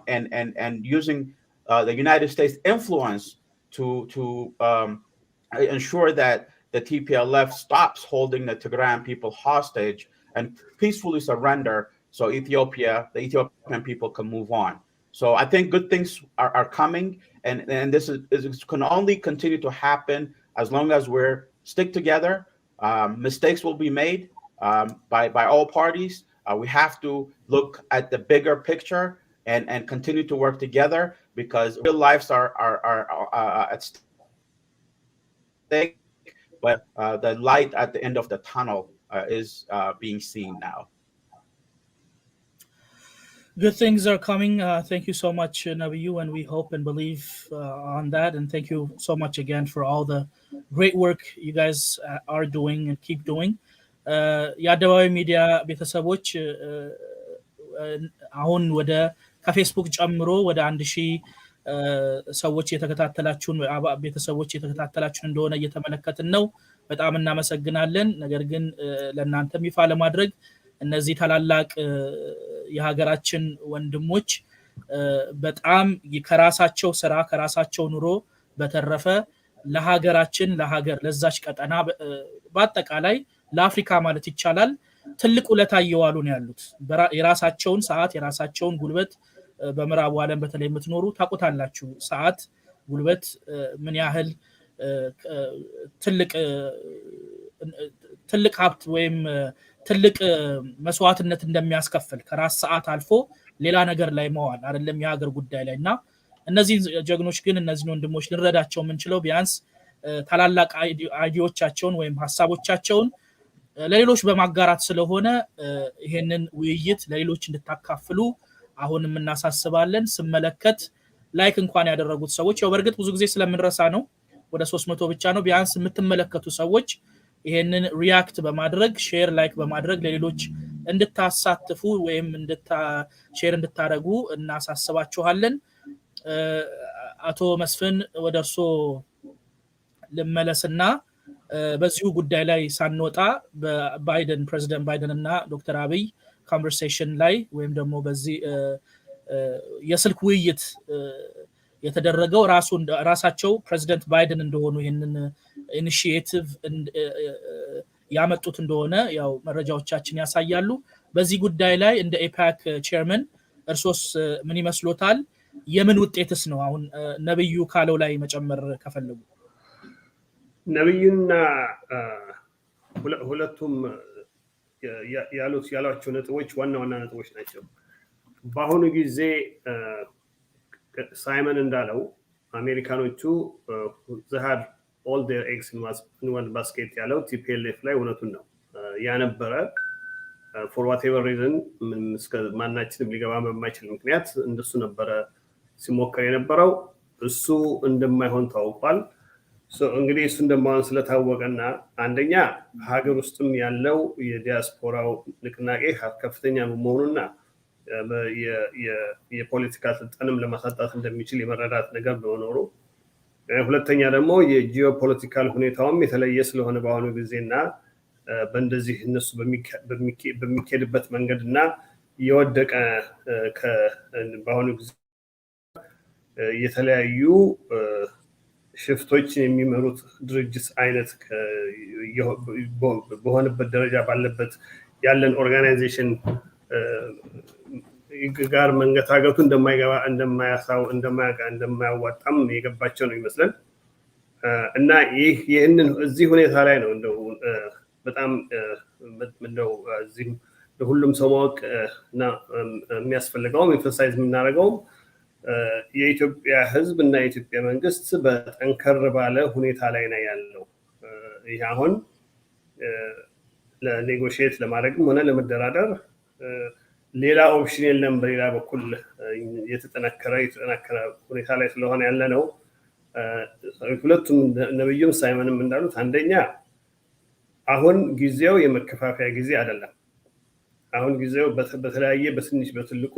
and using the United States influence to ensure that the TPLF stops holding the Tigrayan people hostage and peacefully surrender, so the Ethiopian people can move on. So I think good things are coming, and this can only continue to happen as long as we're stick together. Mistakes will be made by all parties. We have to look at the bigger picture and continue to work together, because real lives are at stake. But the light at the end of the tunnel is being seen now. Good things are coming. Thank you so much, Nabiyu, and we hope and believe on that. And thank you so much again for all the great work you guys are doing and keep doing. የአደባባይ ሚዲያ ቤተሰቦች አሁን ወደ ከፌስቡክ ጨምሮ ወደ 1000 ሰዎች የተከታተላችሁን ቤተሰቦች የተከታተላችሁን እንደሆነ እየተመለከትን ነው። በጣም እናመሰግናለን። ነገር ግን ለእናንተም ይፋ ለማድረግ እነዚህ ታላላቅ የሀገራችን ወንድሞች በጣም ከራሳቸው ስራ ከራሳቸው ኑሮ በተረፈ ለሀገራችን ለሀገር ለዛች ቀጠና በአጠቃላይ ለአፍሪካ ማለት ይቻላል ትልቅ ውለታ እየዋሉ ነው ያሉት። የራሳቸውን ሰዓት የራሳቸውን ጉልበት በመራቡ ዓለም በተለይ የምትኖሩ ታውቁታላችሁ። ሰዓት ጉልበት ምን ያህል ትልቅ ሀብት ወይም ትልቅ መስዋዕትነት እንደሚያስከፍል ከራስ ሰዓት አልፎ ሌላ ነገር ላይ መዋል አይደለም የሀገር ጉዳይ ላይና እነዚህ ጀግኖች ግን እነዚህ ወንድሞች ልንረዳቸው የምንችለው ቢያንስ ታላላቅ አይዲያዎቻቸውን ወይም ሐሳቦቻቸውን ለሌሎች በማጋራት ስለሆነ ይሄንን ውይይት ለሌሎች እንድታካፍሉ አሁንም እናሳስባለን። ስመለከት ላይክ እንኳን ያደረጉት ሰዎች ያው በርግጥ ብዙ ጊዜ ስለምንረሳ ነው ወደ 300 ብቻ ነው። ቢያንስ የምትመለከቱ ሰዎች ይሄንን ሪአክት በማድረግ ሼር ላይክ በማድረግ ለሌሎች እንድታሳትፉ ወይም ሼር እንድታደርጉ እናሳስባችኋለን። አቶ መስፍን ወደርሶ ልመለስና በዚሁ ጉዳይ ላይ ሳንወጣ በባይደን ፕሬዚደንት ባይደን እና ዶክተር አብይ ኮንቨርሴሽን ላይ ወይም ደግሞ በዚህ የስልክ ውይይት የተደረገው ራሳቸው ፕሬዚደንት ባይደን እንደሆኑ ይሄንን ኢኒሺዬቲቭ ያመጡት እንደሆነ ያው መረጃዎቻችን ያሳያሉ። በዚህ ጉዳይ ላይ እንደ ኤፓክ ቼርመን እርሶስ ምን ይመስሎታል? የምን ውጤትስ ነው? አሁን ነብዩ ካለው ላይ መጨመር ከፈለጉ ነብዩና ሁለቱም ያሏቸው ነጥቦች ዋና ነጥቦች ናቸው። በአሁኑ ጊዜ ሳይመን እንዳለው አሜሪካኖቹ ዘሃድ all their eggs in one basket ያለው ቲፒኤልኤፍ ላይ እውነቱን ነው ያነበረ for whatever reason ማናችንም ሊገባ በማይችል ምክንያት እንደሱ ነበረ ሲሞከር የነበረው እሱ እንደማይሆን ታውቋል። እንግዲህ እሱ እንደማይሆን ስለታወቀና አንደኛ ሀገር ውስጥም ያለው የዳያስፖራው ንቅናቄ ከፍተኛ መሆኑና የፖለቲካ ስልጣንም ለማሳጣት እንደሚችል የመረዳት ነገር በመኖሩ ሁለተኛ ደግሞ የጂኦፖለቲካል ሁኔታውም የተለየ ስለሆነ በአሁኑ ጊዜና በእንደዚህ እነሱ በሚኬድበት መንገድና የወደቀ በአሁኑ ጊዜ የተለያዩ ሽፍቶችን የሚመሩት ድርጅት አይነት በሆነበት ደረጃ ባለበት ያለን ኦርጋናይዜሽን ጋር መንገታገቱ እንደማያዋጣም የገባቸው ነው ይመስላል። እና ይህንን እዚህ ሁኔታ ላይ ነው እንደው በጣም እንደው እዚህ ለሁሉም ሰው ማወቅ እና የሚያስፈልገው ኤምፋሳይዝ የምናደርገው የኢትዮጵያ ሕዝብ እና የኢትዮጵያ መንግስት በጠንከር ባለ ሁኔታ ላይ ነው ያለው። ይሄ አሁን ለኔጎሺዬት ለማድረግም ሆነ ለመደራደር ሌላ ኦፕሽን የለም። በሌላ በኩል የተጠናከረ ሁኔታ ላይ ስለሆነ ያለ ነው። ሁለቱም ነብዩም ሳይመንም እንዳሉት አንደኛ አሁን ጊዜው የመከፋፈያ ጊዜ አይደለም። አሁን ጊዜው በተለያየ በትንሽ በትልቁ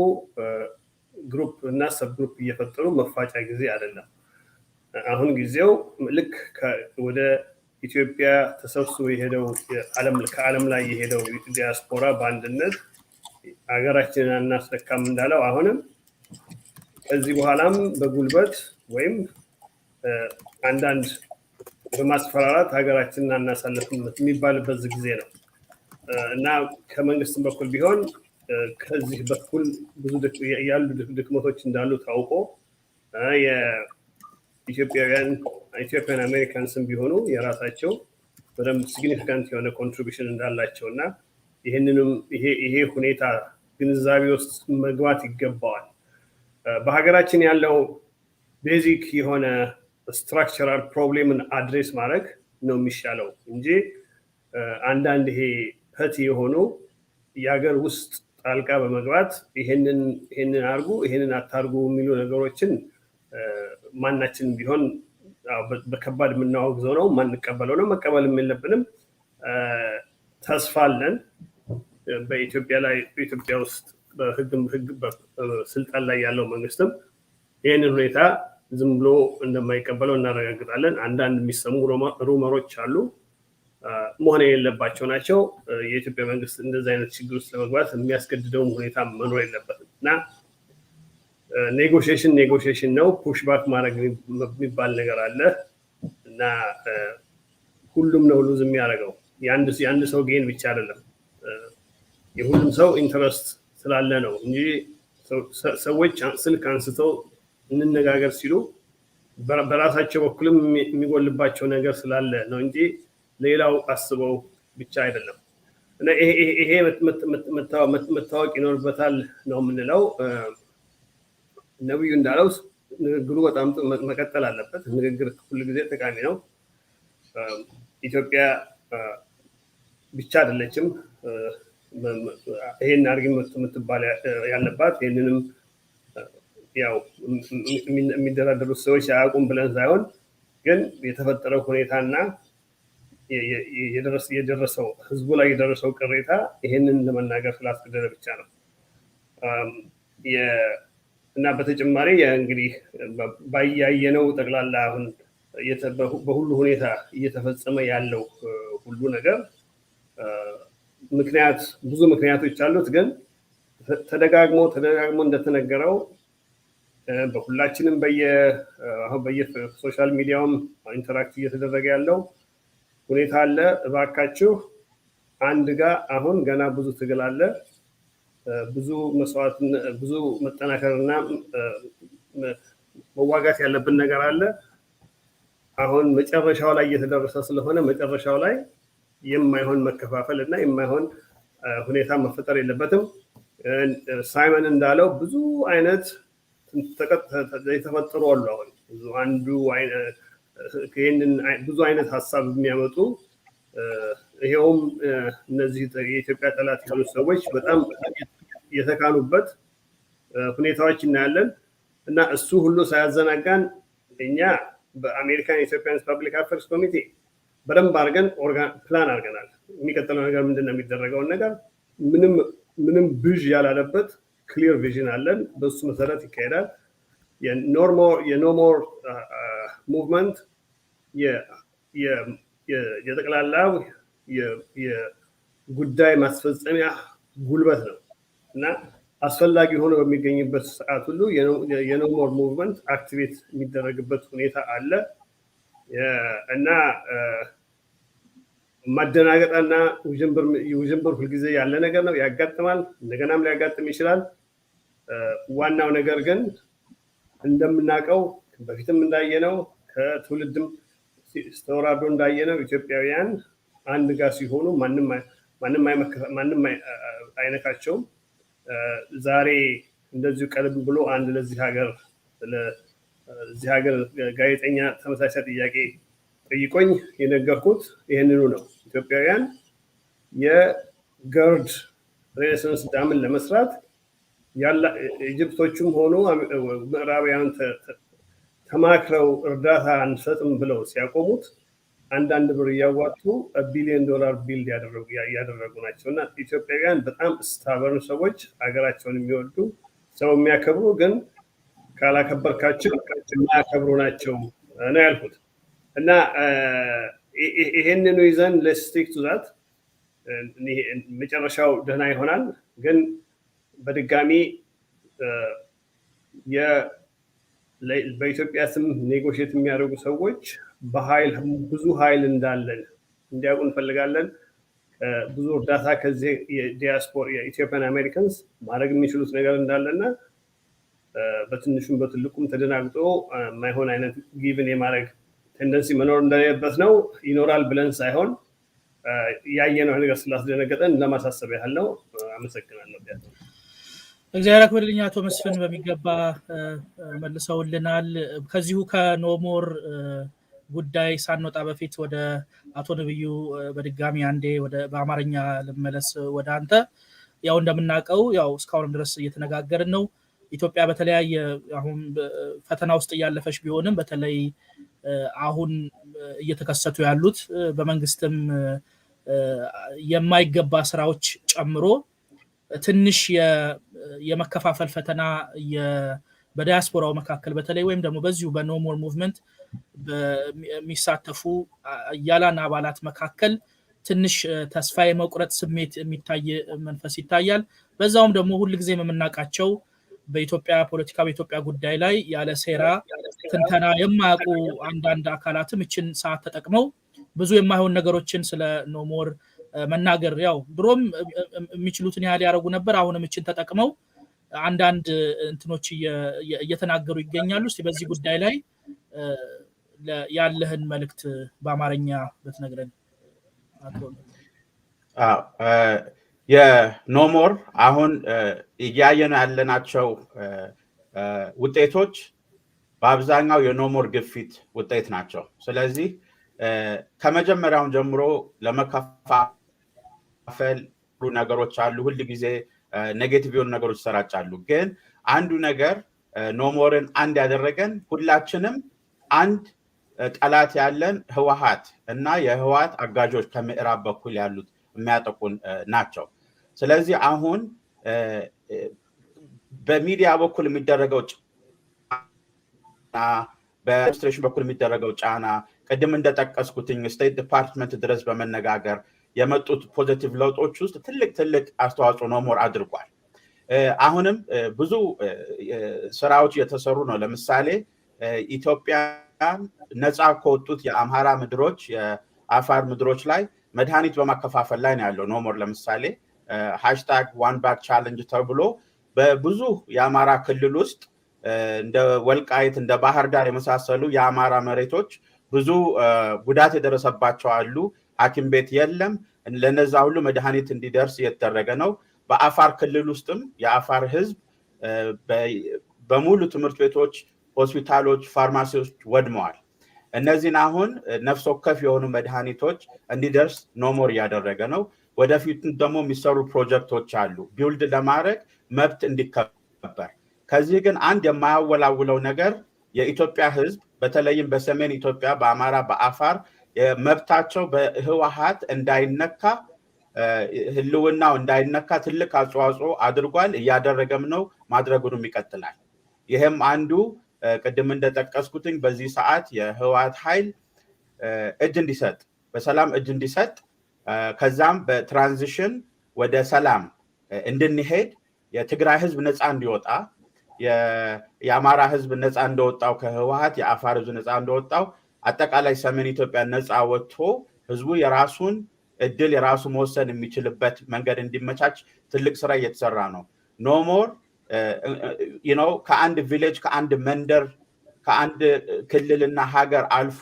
ግሩፕ እና ሰብ ግሩፕ እየፈጠሩ መፋጫ ጊዜ አይደለም። አሁን ጊዜው ልክ ወደ ኢትዮጵያ ተሰብስቦ የሄደው ከዓለም ላይ የሄደው ዲያስፖራ በአንድነት ሀገራችንን እናስረካም እንዳለው አሁንም ከዚህ በኋላም በጉልበት ወይም አንዳንድ በማስፈራራት ሀገራችንን እናሳልፍም የሚባልበት ጊዜ ነው እና ከመንግስትም በኩል ቢሆን ከዚህ በኩል ብዙ ያሉ ድክመቶች እንዳሉ ታውቆ የኢትዮጵያን አሜሪካንስም ቢሆኑ የራሳቸው በደንብ ሲግኒፊካንት የሆነ ኮንትሪቢዩሽን እንዳላቸው እና ይሄ ሁኔታ ግንዛቤ ውስጥ መግባት ይገባዋል። በሀገራችን ያለው ቤዚክ የሆነ ስትራክቸራል ፕሮብሌምን አድሬስ ማድረግ ነው የሚሻለው እንጂ አንዳንድ ይሄ ፐቲ የሆኑ የሀገር ውስጥ ጣልቃ በመግባት ይሄንን አርጉ ይሄንን አታርጉ የሚሉ ነገሮችን ማናችን ቢሆን በከባድ የምናወግዘው ነው ማንቀበለው ነው መቀበልም የለብንም ተስፋለን በኢትዮጵያ ውስጥ በህግ በስልጣን ላይ ያለው መንግስትም ይሄንን ሁኔታ ዝም ብሎ እንደማይቀበለው እናረጋግጣለን አንዳንድ የሚሰሙ ሩመሮች አሉ መሆን የሌለባቸው ናቸው የኢትዮጵያ መንግስት እንደዚህ አይነት ችግር ውስጥ ለመግባት የሚያስገድደው ሁኔታ መኖር የለበትም እና ኔጎሽዬሽን ነው ፑሽ ባክ ማድረግ የሚባል ነገር አለ እና ሁሉም ነው ሉዝ የሚያደርገው የአንድ ሰው ጌን ብቻ አይደለም የሁሉም ሰው ኢንተረስት ስላለ ነው እንጂ ሰዎች ስልክ አንስተው እንነጋገር ሲሉ በራሳቸው በኩልም የሚጎልባቸው ነገር ስላለ ነው እንጂ ሌላው አስበው ብቻ አይደለም እና ይሄ መታወቅ ይኖርበታል ነው የምንለው ነብዩ እንዳለው ንግግሩ በጣም መቀጠል አለበት ንግግር ሁሉ ጊዜ ጠቃሚ ነው ኢትዮጵያ ብቻ አይደለችም ይሄን አርጊመንት የምትባል ያለባት ይሄንንም ያው የሚደራደሩት ሰዎች ያቁም ብለን ሳይሆን ግን የተፈጠረው ሁኔታና የደረሰው ህዝቡ ላይ የደረሰው ቅሬታ ይሄንን ለመናገር ስላስገደደ ብቻ ነው እና በተጨማሪ እንግዲህ ባያየነው ጠቅላላ አሁን በሁሉ ሁኔታ እየተፈጸመ ያለው ሁሉ ነገር ብዙ ምክንያቶች አሉት ግን ተደጋግሞ እንደተነገረው በሁላችንም በየሶሻል ሚዲያውም ኢንተራክት እየተደረገ ያለው ሁኔታ አለ እባካችሁ አንድ ጋር አሁን ገና ብዙ ትግል አለ ብዙ መስዋዕት ብዙ መጠናከርና መዋጋት ያለብን ነገር አለ አሁን መጨረሻው ላይ እየተደረሰ ስለሆነ መጨረሻው ላይ የማይሆን መከፋፈል እና የማይሆን ሁኔታ መፈጠር የለበትም ሳይመን እንዳለው ብዙ አይነት የተፈጠሩ አሉ አሁን ብዙ አይነት ሐሳብ የሚያመጡ ይሄውም እነዚህ የኢትዮጵያ ጠላት ያሉ ሰዎች በጣም የተካኑበት ሁኔታዎች እናያለን እና እሱ ሁሉ ሳያዘናጋን እኛ በአሜሪካን ኢትዮጵያን ፐብሊክ አፌርስ ኮሚቴ በደንብ አድርገን ፕላን አድርገናል የሚቀጥለው ነገር ምንድነው የሚደረገው ነገር ምንም ብዥ ያላለበት ክሊር ቪዥን አለን በሱ መሰረት ይካሄዳል የኖሞር ሙቭመንት የጠቅላላው የጉዳይ ማስፈጸሚያ ጉልበት ነው እና አስፈላጊ ሆኖ በሚገኝበት ሰዓት ሁሉ የኖሞር ሙቭመንት አክቲቬት የሚደረግበት ሁኔታ አለ እና ማደናገጣና ውዥንብር ሁልጊዜ ያለ ነገር ነው ያጋጥማል እንደገናም ሊያጋጥም ይችላል ዋናው ነገር ግን እንደምናቀው በፊትም እንዳየነው ከትውልድም ስተወራዶ እንዳየነው ኢትዮጵያውያን አንድ ጋር ሲሆኑ ማንም አይነካቸውም ዛሬ እንደዚሁ ቀልብ ብሎ አንድ ለዚህ ሀገር ጋዜጠኛ ተመሳሳይ ጥያቄ ጠይቆኝ የነገርኩት ይሄንኑ ነው ኢትዮጵያውያን የገርድ ሬኔሳንስ ዳምን ለመስራት ኢጅፕቶቹም ሆኑ ምዕራባውያን ተማክረው እርዳታ አንሰጥም ብለው ሲያቆሙት አንዳንድ ብር እያዋጡ $1 ቢሊዮን ቢልድ ያደረጉ ናቸው እና ኢትዮጵያውያን በጣም ስታበርን ሰዎች ሀገራቸውን የሚወዱ ሰው የሚያከብሩ ግን ካላከበርካቸው የሚያከብሩ ናቸው ነው ያልኩት እና ይሄንኑ ይዘን ለስቲክ ቱ ዛት መጨረሻው ደህና ይሆናል ግን በድጋሚ በኢትዮጵያ ስም ኔጎሽየት የሚያደርጉ ሰዎች ብዙ ኃይል እንዳለን እንዲያውቁ እንፈልጋለን ብዙ እርዳታ ከዚህ የዲያስፖራ የኢትዮጵያን አሜሪካንስ ማድረግ የሚችሉት ነገር እንዳለና በትንሹም በትልቁም ተደናግጦ ማይሆን አይነት ጊቭን የማድረግ ቴንደንሲ መኖር እንደሌለበት ነው ይኖራል ብለን ሳይሆን ያየነው ነገር ስላስደነገጠን ለማሳሰብ ያህል ነው አመሰግናለሁ እግዚአብሔር ያክብርልኝ አቶ መስፍን በሚገባ መልሰውልናል ከዚሁ ከኖሞር ጉዳይ ሳንወጣ በፊት ወደ አቶ ነብዩ በድጋሚ አንዴ ወደ በአማርኛ ልመለስ ወደ አንተ ያው እንደምናቀው ያው እስካሁን ድረስ እየተነጋገርን ነው ኢትዮጵያ በተለያየ አሁን ፈተና ውስጥ ያለፈች ቢሆንም በተለይ አሁን እየተከሰቱ ያሉት በመንግስትም የማይገባ ስራዎች ጨምሮ ትንሽ የመከፋፈል ፈተና በዳያስፖራው መካከል በተለይ ወይም ደግሞ በዚሁ በኖሞር ሙቭመንት በሚሳተፉ ያላና አባላት መካከል ትንሽ ተስፋ የመቁረጥ ስሜት የሚታይ መንፈስ ይታያል በዛውም ደግሞ ሁሉ ጊዜ የምናቃቸው በኢትዮጵያ ፖለቲካ በኢትዮጵያ ጉዳይ ላይ ያለ ሴራ ትንተና የማያውቁ አንዳንድ አካላትም እችን ሰዓት ተጠቅመው ብዙ የማይሆን ነገሮችን ስለ ኖሞር መናገር ያው ድሮም የሚችሉትን ያህል ያረጉ ነበር አሁንም እችን ተጠቅመው አንዳንድ እንትኖች እየተናገሩ ይገኛሉ እስቲ በዚህ ጉዳይ ላይ ያለህን መልእክት በአማርኛ ብትነግረን የኖሞር አሁን እያየን ያለናቸው ውጤቶች በአብዛኛው የኖሞር ግፊት ውጤት ናቸው ስለዚህ ከመጀመሪያው ጀምሮ ለመከፋፈል ነገሮች አሉ ሁሉ ጊዜ ኔጌቲቭ የሆኑ ነገሮች ሰራጫሉ ግን አንዱ ነገር ኖሞርን አንድ ያደረገን ሁላችንም አንድ ጠላት ያለን ህወሓት እና የህወሓት አጋጆች ከምዕራብ በኩል ያሉት የሚያጠቁን ናቸው ስለዚህ አሁን በሚዲያ በኩል የሚደረገው በአድሚኒስትሬሽን በኩል የሚደረገው ጫና ቀደም እንደጠቀስኩትኝ ስቴት ዲፓርትመንት ድረስ በመነጋገር የመጡት ፖዚቲቭ ለውጦች ውስጥ ትልቅ አስተዋጽኦ ኖሞር አድርጓል አሁንም ብዙ ስራዎች እየተሰሩ ነው ለምሳሌ ኢትዮጵያ ነፃ ከወጡት የአምሃራ ምድሮች የአፋር ምድሮች ላይ መድኃኒት በማከፋፈል ላይ ነው ያለው ኖሞር ለምሳሌ #OneBagChallenge ተብሎ በብዙ የአማራ ክልል ውስጥ እንደ ወልቃይት እንደ ባህር ዳር የመሳሰሉ የአማራ መሬቶች ብዙ ጉዳት የደረሰባቸው አሉ ሐኪም ቤት የለም ለነዛ ሁሉ መድኃኒት እንዲደርስ የተደረገ ነው በአፋር ክልል ውስጥም የአፋር ህዝብ በሙሉ ትምህርት ቤቶች ሆስፒታሎች ፋርማሲዎች ወድመዋል እነዚህን አሁን ነፍስ ወከፍ የሆኑ መድኃኒቶች እንዲደርስ ኖሞር ያደረገ ነው ወደፊት ደግሞ የሚሰሩ ፕሮጀክቶች አሉ ቢልድ ለማድረግ መብት እንዲከበር ከዚህ ግን አንድ የማያወላውለው ነገር የኢትዮጵያ ህዝብ በተለይም በሰሜን ኢትዮጵያ በአማራ በአፋር መብታቸው በህወሓት እንዳይነካ ህልውናው እንዳይነካ ትልቅ አስተዋጽኦ አድርጓል እያደረገም ነው ማድረጉንም ይቀጥላል ይሄም አንዱ ቀደም እንደጠቀስኩትኝ በዚህ ሰዓት የህወሓት ኃይል እጅ እንዲሰጥ በሰላም እጅ እንዲሰጥ ከዛም በትራንዚሽን ወደ ሰላም እንድንሄድ የትግራይ ህዝብ ነፃ እንዲወጣ የአማራ ህዝብ ነፃ እንደወጣው ከህወሓት የአፋር ህዝብ ነፃ እንደወጣው አጠቃላይ ሰሜን ኢትዮጵያ ነፃ ወጥቶ ህዝቡ የራሱን እድል የራሱ መወሰን የሚችልበት መንገድ እንዲመቻች ትልቅ ስራ እየተሰራ ነው ኖሞር ከአንድ ቪሌጅ ከአንድ መንደር ከአንድ ክልልና ሀገር አልፎ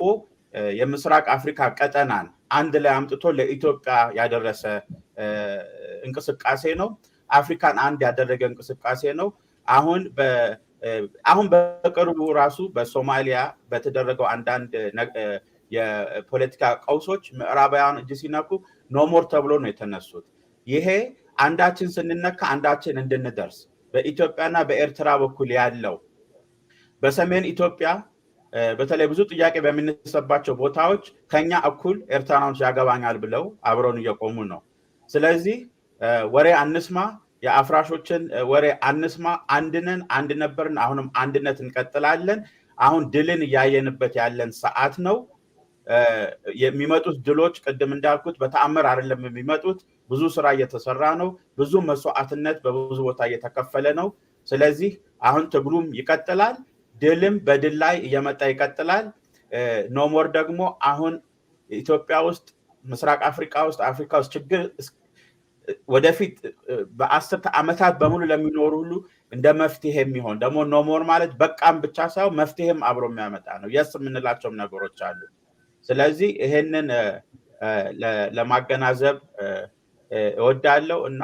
የምስራቅ አፍሪካ ቀጠናን አንድ ላይ አምጥቶ ለኢትዮጵያ ያደረሰ እንቅስቃሴ ነው አፍሪካን አንድ ያደረገ እንቅስቃሴ ነው አሁን በቅርቡ ራሱ በሶማሊያ በተደረገው አንዳንድ የፖለቲካ ቀውሶች ምዕራባውያን እጅ ሲነኩ ኖሞር ተብሎ ነው የተነሱት ይሄ አንዳችን ስንነካ አንዳችን እንድንደርስ በኢትዮጵያና በኤርትራ በኩል ያለው በሰሜን ኢትዮጵያ በተለይ ብዙ ጥያቄ በሚነሳባቸው ቦታዎች ከኛ እኩል ኤርትራኖች ያገባኛል ብለው አብረውን እየቆሙ ነው ስለዚህ ወሬ አንስማ የአፍራሾችን ወሬ አንስማ አንድነን አንድ ነበርን አሁንም አንድነት እንቀጥላለን አሁን ድልን ያየንበት ያለን ሰዓት ነው የሚመጡት ድሎች ቀደም እንዳልኩት በተአምር አይደለም የሚመጡት ብዙ ስራ እየተሰራ ነው ብዙ መስዋዕትነት በብዙ ቦታ እየተከፈለ ነው ስለዚህ አሁን ትግሉም ይቀጥላል ድልም በድል ላይ እየመጣ ይቀጥላል ኖሞር ደግሞ አሁን ኢትዮጵያ ውስጥ ምስራቅ አፍሪካ ውስጥ ችግር ወደፊት በ10 ዓመታት በሙሉ ለሚኖሩ ሁሉ እንደ መፍትሄ የሚሆን ደግሞ ኖሞር ማለት በቃም ብቻ ሳይሆን መፍትሄም አብሮ የሚያመጣ ነው የስ የምንላቸው ነገሮች አሉ ስለዚህ ይሄንን ለማገናዘብ እወዳለሁ እና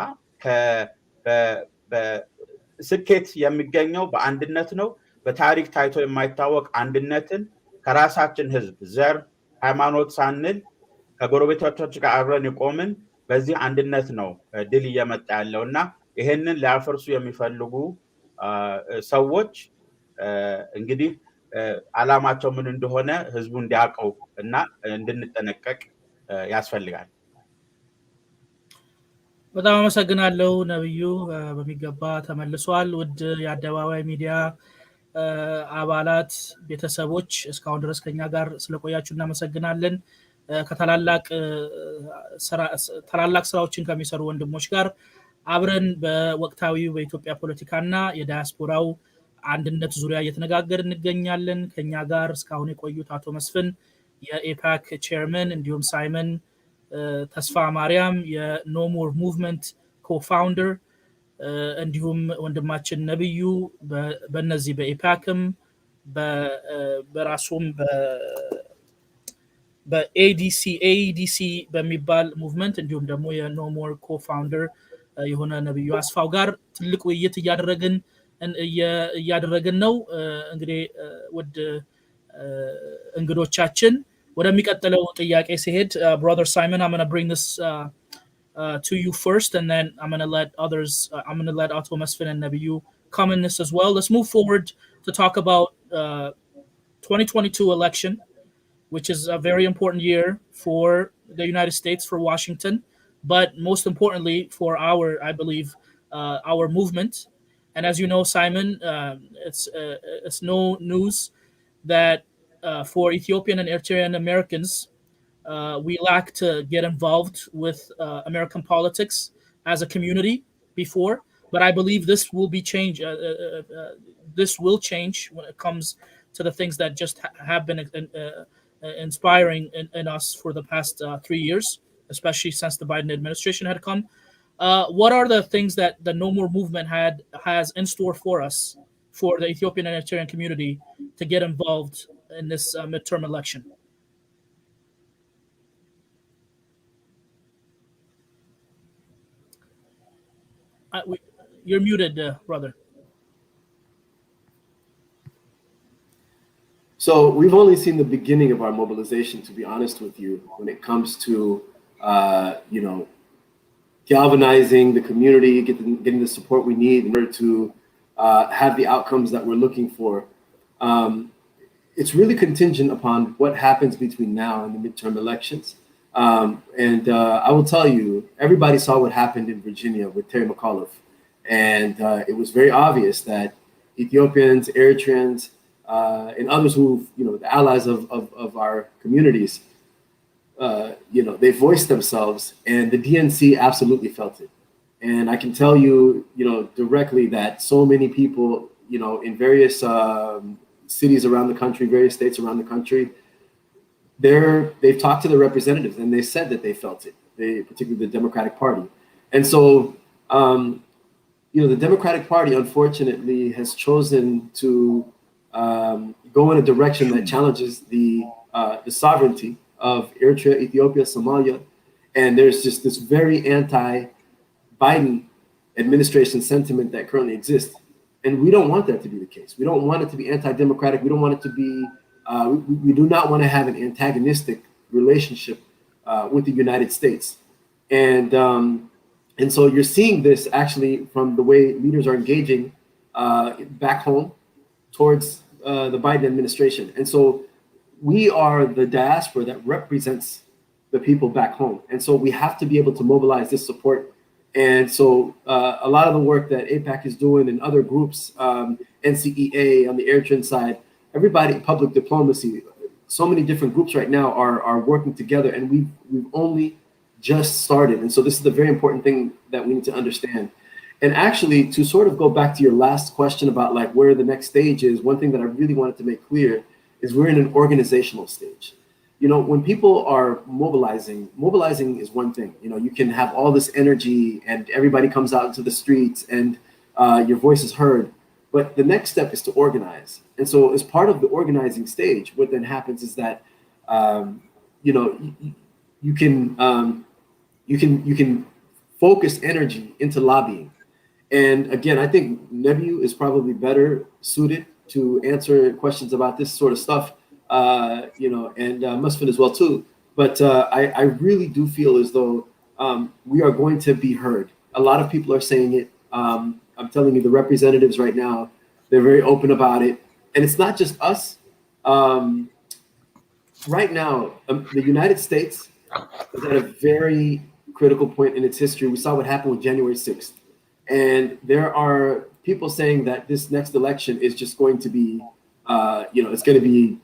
በስኬት የሚገኘው በአንድነት ነው በታሪክ ታይቶ የማይታወቅ አንድነትን ከራሳችን ህዝብ ዘር ሃይማኖት ሳንል ከጎረቤቶቻችን ጋር አብረን ይቆምን በዚህ አንድነት ነው ድል እየመጣ ያለውና ይሄንን ሊያፈርሱ የሚፈልጉ ሰዎች እንግዲህ ዓላማቸው ምን እንደሆነ ህዝቡ እንዲያውቀው እና እንድንጠነቀቅ ያስፈልጋል። በጣም አመሰግናለሁ ነብዩ። በሚገባ ተመልሷል። ውድ የአደባባይ ሚዲያ አባላት ቤተሰቦች እስካሁን ድረስ ከኛ ጋር ስለቆያችሁ እናመሰግናለን። ታላላቅ ስራዎችን ከሚሰሩ ወንድሞች ጋር አብረን በወቅታዊው በኢትዮጵያ ፖለቲካና የዳያስፖራው አንድነት ዙሪያ እየተነጋገር እንገኛለን። ከኛ ጋር እስካሁን የቆዩት አቶ መስፍን የኤፓክ ቼርመን፣ እንዲሁም ሳይመን ተስፋ ማርያም የኖ ሞር ሙቭመንት ኮፋውንደር፣ እንዲሁም ወንድማችን ነብዩ በእነዚህ በኤፓክም በራሱም በኤዲሲ በሚባል ሙቭመንት እንዲሁም ደግሞ የኖ ሞር ኮፋውንደር የሆነ ነብዩ አስፋው ጋር ትልቅ ውይይት እያደረግን ነው። እንግዲህ ውድ እንግዶቻችን ወደሚቀጥለው ጥያቄ ሲሄድ brother Simon, I'm going to bring this to you first, and then I'm going to let others I'm going to let Ato Masfin and Nabiyu come in this as well. Let's move forward to talk about 2022 election, which is a very important year for the United States, for Washington, but most importantly for I believe our movement. And as you know, Simon, it's no news that for Ethiopian and Eritrean Americans, we lack to get involved with American politics as a community before, but I believe this will be change. This will change when it comes to the things that just have been inspiring in us for the past 3 years, especially since the Biden administration had come. What are the things that the No More movement has in store for us, for the Ethiopian and Eritrean community, to get involved in this midterm election? You're muted, brother. So we've only seen the beginning of our mobilization, to be honest with you, when it comes to, galvanizing the community, getting the support we need in order to have the outcomes that we're looking for. It's really contingent upon what happens between now and the midterm elections. I will tell you, everybody saw what happened in Virginia with Terry McAuliffe. And it was very obvious that Ethiopians, Eritreans, and others who, the allies of our communities, they voiced themselves, and the DNC absolutely felt it. And I can tell you, directly that so many people, in various cities around the country, various states around the country, they've talked to the representatives, and they said that they felt it, particularly the Democratic Party. And so, the Democratic Party, unfortunately, has chosen to go in a direction that challenges the sovereignty of Eritrea, Ethiopia, Somalia, and there's just this very anti-Biden administration sentiment that currently exists, and we don't want that to be the case. We don't want it to be anti-democratic. We don't want it to be. We do not want to have an antagonistic relationship with the United States, and so you're seeing this actually from the way leaders are engaging back home towards the Biden administration, and so. We are the diaspora that represents the people back home. And so we have to be able to mobilize this support. And so a lot of the work that APAC is doing and other groups, NCEA on the Eritrean side, everybody, public diplomacy, so many different groups right now are working together, and we've only just started. And so this is the very important thing that we need to understand. And actually, to sort of go back to your last question about like where the next stage is, one thing that I really wanted to make clear is we're in an organizational stage. When people are mobilizing is one thing. You can have all this energy and everybody comes out into the streets and your voice is heard. But the next step is to organize. And so as part of the organizing stage, what then happens is that, you can focus energy into lobbying. And again, I think Nebiu is probably better suited to answer questions about this sort of stuff, and Musfin as well too. But I really do feel as though we are going to be heard. A lot of people are saying it. I'm telling you, the representatives right now, they're very open about it. And it's not just us. Right now, the United States is at a very critical point in its history. We saw what happened with January 6th. And there are people saying that this next election is just going to be, it's going to be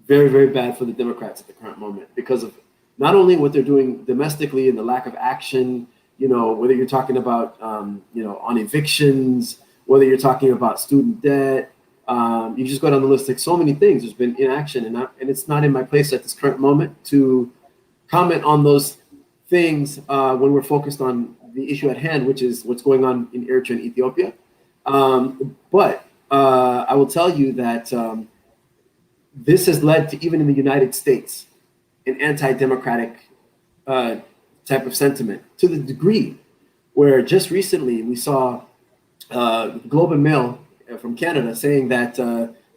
very, very bad for the Democrats at the current moment because of not only what they're doing domestically and the lack of action, whether you're talking about, on evictions, whether you're talking about student debt, you just go down the list, like so many things. There's been inaction, and it's not in my place at this current moment to comment on those things when we're focused on the issue at hand, which is what's going on in Eritrea and Ethiopia. But I will tell you that this has led to, even in the United States, an anti-democratic type of sentiment, to the degree where just recently we saw Globe and Mail from Canada saying that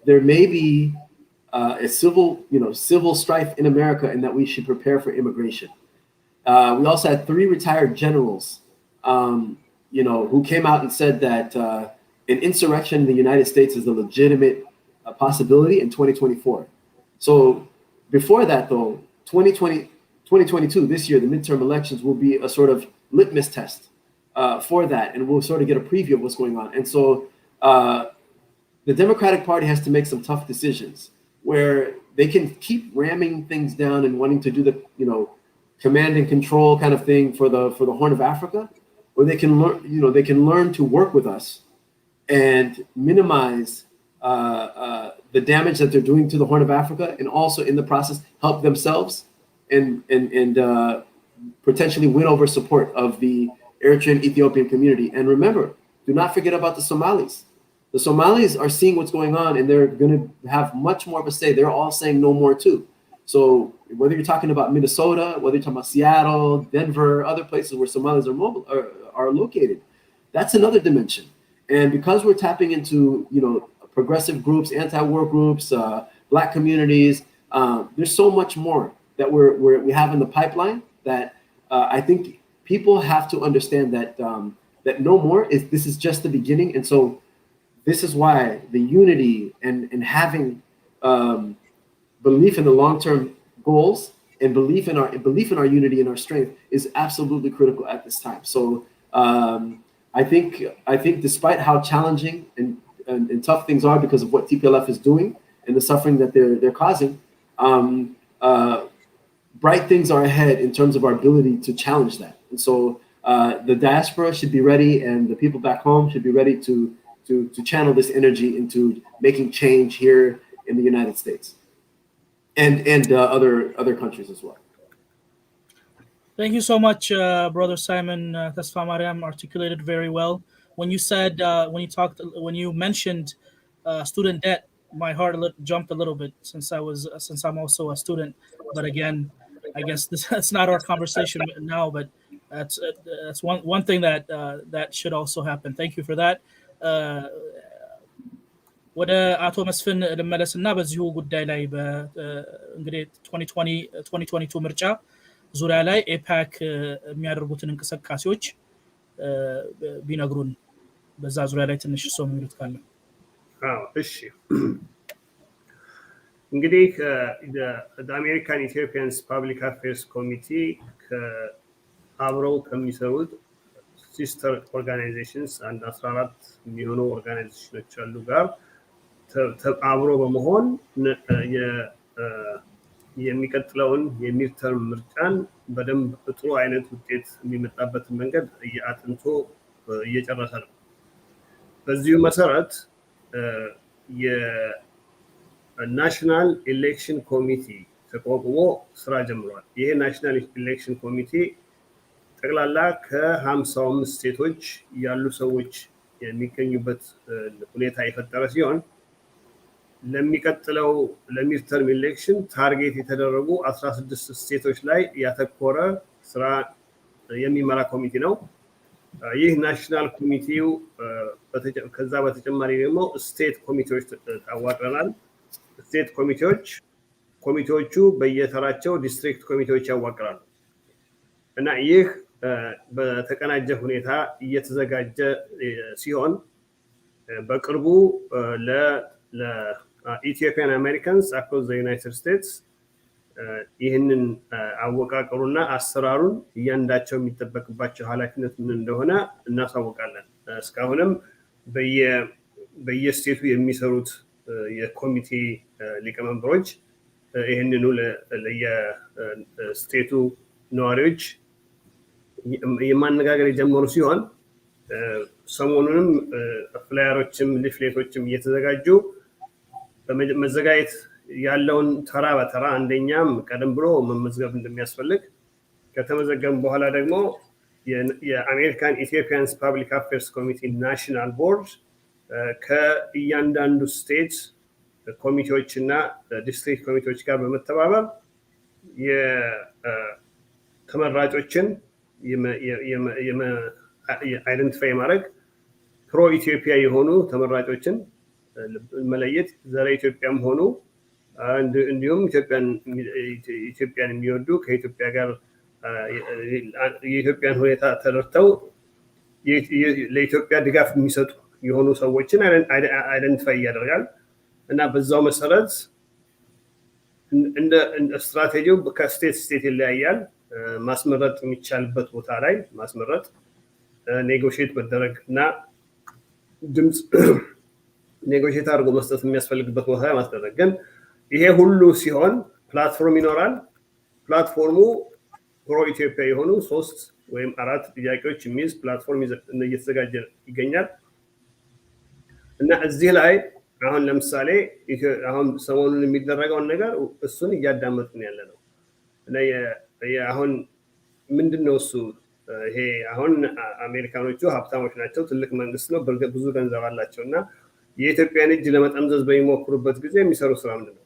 there may be a civil strife in America and that we should prepare for immigration. We also had 3 retired generals, who came out and said that an insurrection in the United States is a legitimate possibility in 2024. So before that, though, 2022, this year, the midterm elections will be a sort of litmus test for that, and we'll sort of get a preview of what's going on. And so the Democratic Party has to make some tough decisions where they can keep ramming things down and wanting to do the command and control kind of thing for the Horn of Africa, or they can learn to work with us and minimize the damage that they're doing to the Horn of Africa, and also in the process help themselves and potentially win over support of the Eritrean Ethiopian community. And remember, do not forget about the Somalis. The Somalis are seeing what's going on, and they're going to have much more of a say. They're all saying no more too. So whether you're talking about Minnesota, whether you're talking about Seattle, Denver, other places where Somalis are located, that's another dimension. And because we're tapping into progressive groups, anti-war groups, Black communities, there's so much more that we have in the pipeline that I think people have to understand that that no more this is just the beginning. And so this is why the unity and having belief in the long-term goals and belief in our unity and our strength is absolutely critical at this time. So I think despite how challenging and tough things are because of what TPLF is doing and the suffering that they're causing, bright things are ahead in terms of our ability to challenge that. And so the diaspora should be ready, and the people back home should be ready to channel this energy into making change here in the United States and other countries as well. Thank you so much, Brother Simon. Tasfa Mariam articulated very well. When you said, when you mentioned student debt, my heart jumped a little bit since I'm also a student. But again, I guess that's not our conversation now. But that's one thing that should also happen. Thank you for that. ወደ አቶ መስፍን ልመለስና በዚሁ ጉዳይ ላይ እንግዲህ 2022 ምርጫ ዙሪያ ላይ ኤፓክ የሚያደርጉትን እንቅስቃሴዎች ቢነግሩን በዛ ዙሪያ ላይ ትንሽ ሰው የሚሉት ካለ። እሺ እንግዲህ የአሜሪካን ኢትዮጵያንስ ፐብሊክ አፌርስ ኮሚቴ አብረው ከሚሰሩት ሲስተር ኦርጋናይዜሽንስ አንድ 14 የሚሆኑ ኦርጋናይዜሽኖች አሉ ጋር አብሮ በመሆን የሚቀጥለውን የሚድተርም ምርጫን በደንብ ጥሩ አይነት ውጤት የሚመጣበትን መንገድ አጥንቶ እየጨረሰ ነው። በዚሁ መሰረት የናሽናል ኢሌክሽን ኮሚቴ ተቋቁሞ ስራ ጀምሯል። ይሄ ናሽናል ኢሌክሽን ኮሚቴ ጠቅላላ ከ55 ስቴቶች ያሉ ሰዎች የሚገኙበት ሁኔታ የፈጠረ ሲሆን ለሚቀጥለው ለሚድተርም ኢሌክሽን ታርጌት የተደረጉ 16 ስቴቶች ላይ ያተኮረ ስራ የሚመራ ኮሚቴ ነው። ይህ ናሽናል ኮሚቴው ከዛ በተጨማሪ ደግሞ ስቴት ኮሚቴዎች ታዋቅረናል። ስቴት ኮሚቴዎቹ በየተራቸው ዲስትሪክት ኮሚቴዎች ያዋቅራሉ እና ይህ በተቀናጀ ሁኔታ እየተዘጋጀ ሲሆን በቅርቡ ለኢትዮጵያን አሜሪካንስ አክሮስ ዘ ዩናይትድ ስቴትስ ይህንን አወቃቀሩና አሰራሩን እያንዳቸው የሚጠበቅባቸው ኃላፊነት ምን እንደሆነ እናሳውቃለን። እስካሁንም በየስቴቱ የሚሰሩት የኮሚቴ ሊቀመንበሮች ይህንኑ ለየስቴቱ ነዋሪዎች የማነጋገር የጀመሩ ሲሆን ሰሞኑንም ፍላየሮችም ሊፍሌቶችም እየተዘጋጁ መዘጋጀት ያለውን ተራ በተራ አንደኛም ቀደም ብሎ መመዝገብ እንደሚያስፈልግ ከተመዘገበ በኋላ ደግሞ የአሜሪካን ኢትዮጵያንስ ፐብሊክ አፌርስ ኮሚቴ ናሽናል ቦርድ ከእያንዳንዱ ስቴት ኮሚቴዎች እና ዲስትሪክት ኮሚቴዎች ጋር በመተባበር የተመራጮችን አይደንቲፋይ ማድረግ ፕሮ ኢትዮጵያ የሆኑ ተመራጮችን መለየት ዘረ ኢትዮጵያም ሆኑ እንዲሁም ኢትዮጵያን የሚወዱ ከኢትዮጵያ ጋር የኢትዮጵያን ሁኔታ ተረድተው ለኢትዮጵያ ድጋፍ የሚሰጡ የሆኑ ሰዎችን አይደንቲፋይ ያደርጋል እና በዛው መሰረት እንደ ስትራቴጂው ከስቴት ስቴት ይለያያል። ማስመረጥ የሚቻልበት ቦታ ላይ ማስመረጥ ኔጎሽየት መደረግ እና ድምፅ ኔጎሽየት አድርጎ መስጠት የሚያስፈልግበት ቦታ ላይ ማስደረግ። ግን ይሄ ሁሉ ሲሆን ፕላትፎርም ይኖራል። ፕላትፎርሙ ፕሮ ኢትዮጵያ የሆኑ 3 ወይም 4 ጥያቄዎች የሚይዝ ፕላትፎርም እየተዘጋጀ ይገኛል እና እዚህ ላይ አሁን ለምሳሌ አሁን ሰሞኑን የሚደረገውን ነገር እሱን እያዳመጥን ያለ ነው እና አሁን ምንድነው እሱ ይሄ አሁን አሜሪካኖቹ ሀብታሞች ናቸው፣ ትልቅ መንግስት ነው፣ ብዙ ገንዘብ አላቸው እና የኢትዮጵያን እጅ ለመጠምዘዝ በሚሞክሩበት ጊዜ የሚሰሩ ስራ ምንድነው?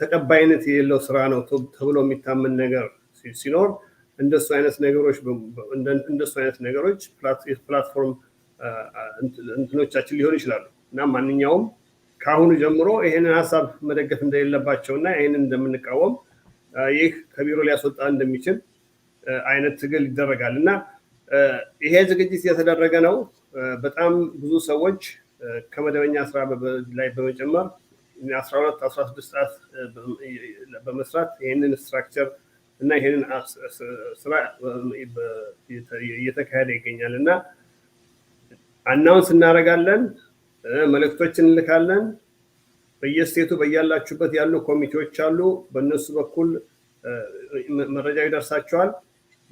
ተቀባይነት የሌለው ስራ ነው ተብሎ የሚታመን ነገር ሲኖር እንደሱ አይነት ነገሮች ፕላትፎርም እንትኖቻችን ሊሆኑ ይችላሉ እና ማንኛውም ከአሁኑ ጀምሮ ይሄንን ሀሳብ መደገፍ እንደሌለባቸው እና ይሄንን እንደምንቃወም ይህ ከቢሮ ሊያስወጣ እንደሚችል አይነት ትግል ይደረጋል እና ይሄ ዝግጅት የተደረገ ነው። በጣም ብዙ ሰዎች ከመደበኛ ስራ ላይ በመጨመር 12-16 ሰዓት በመስራት ይሄንን ስትራክቸር እና ይሄንን ስራ እየተካሄደ ይገኛል እና አናውንስ እናደርጋለን፣ መልእክቶችን እንልካለን። በየስቴቱ በያላችሁበት ያሉ ኮሚቴዎች አሉ፣ በእነሱ በኩል መረጃ ይደርሳቸዋል።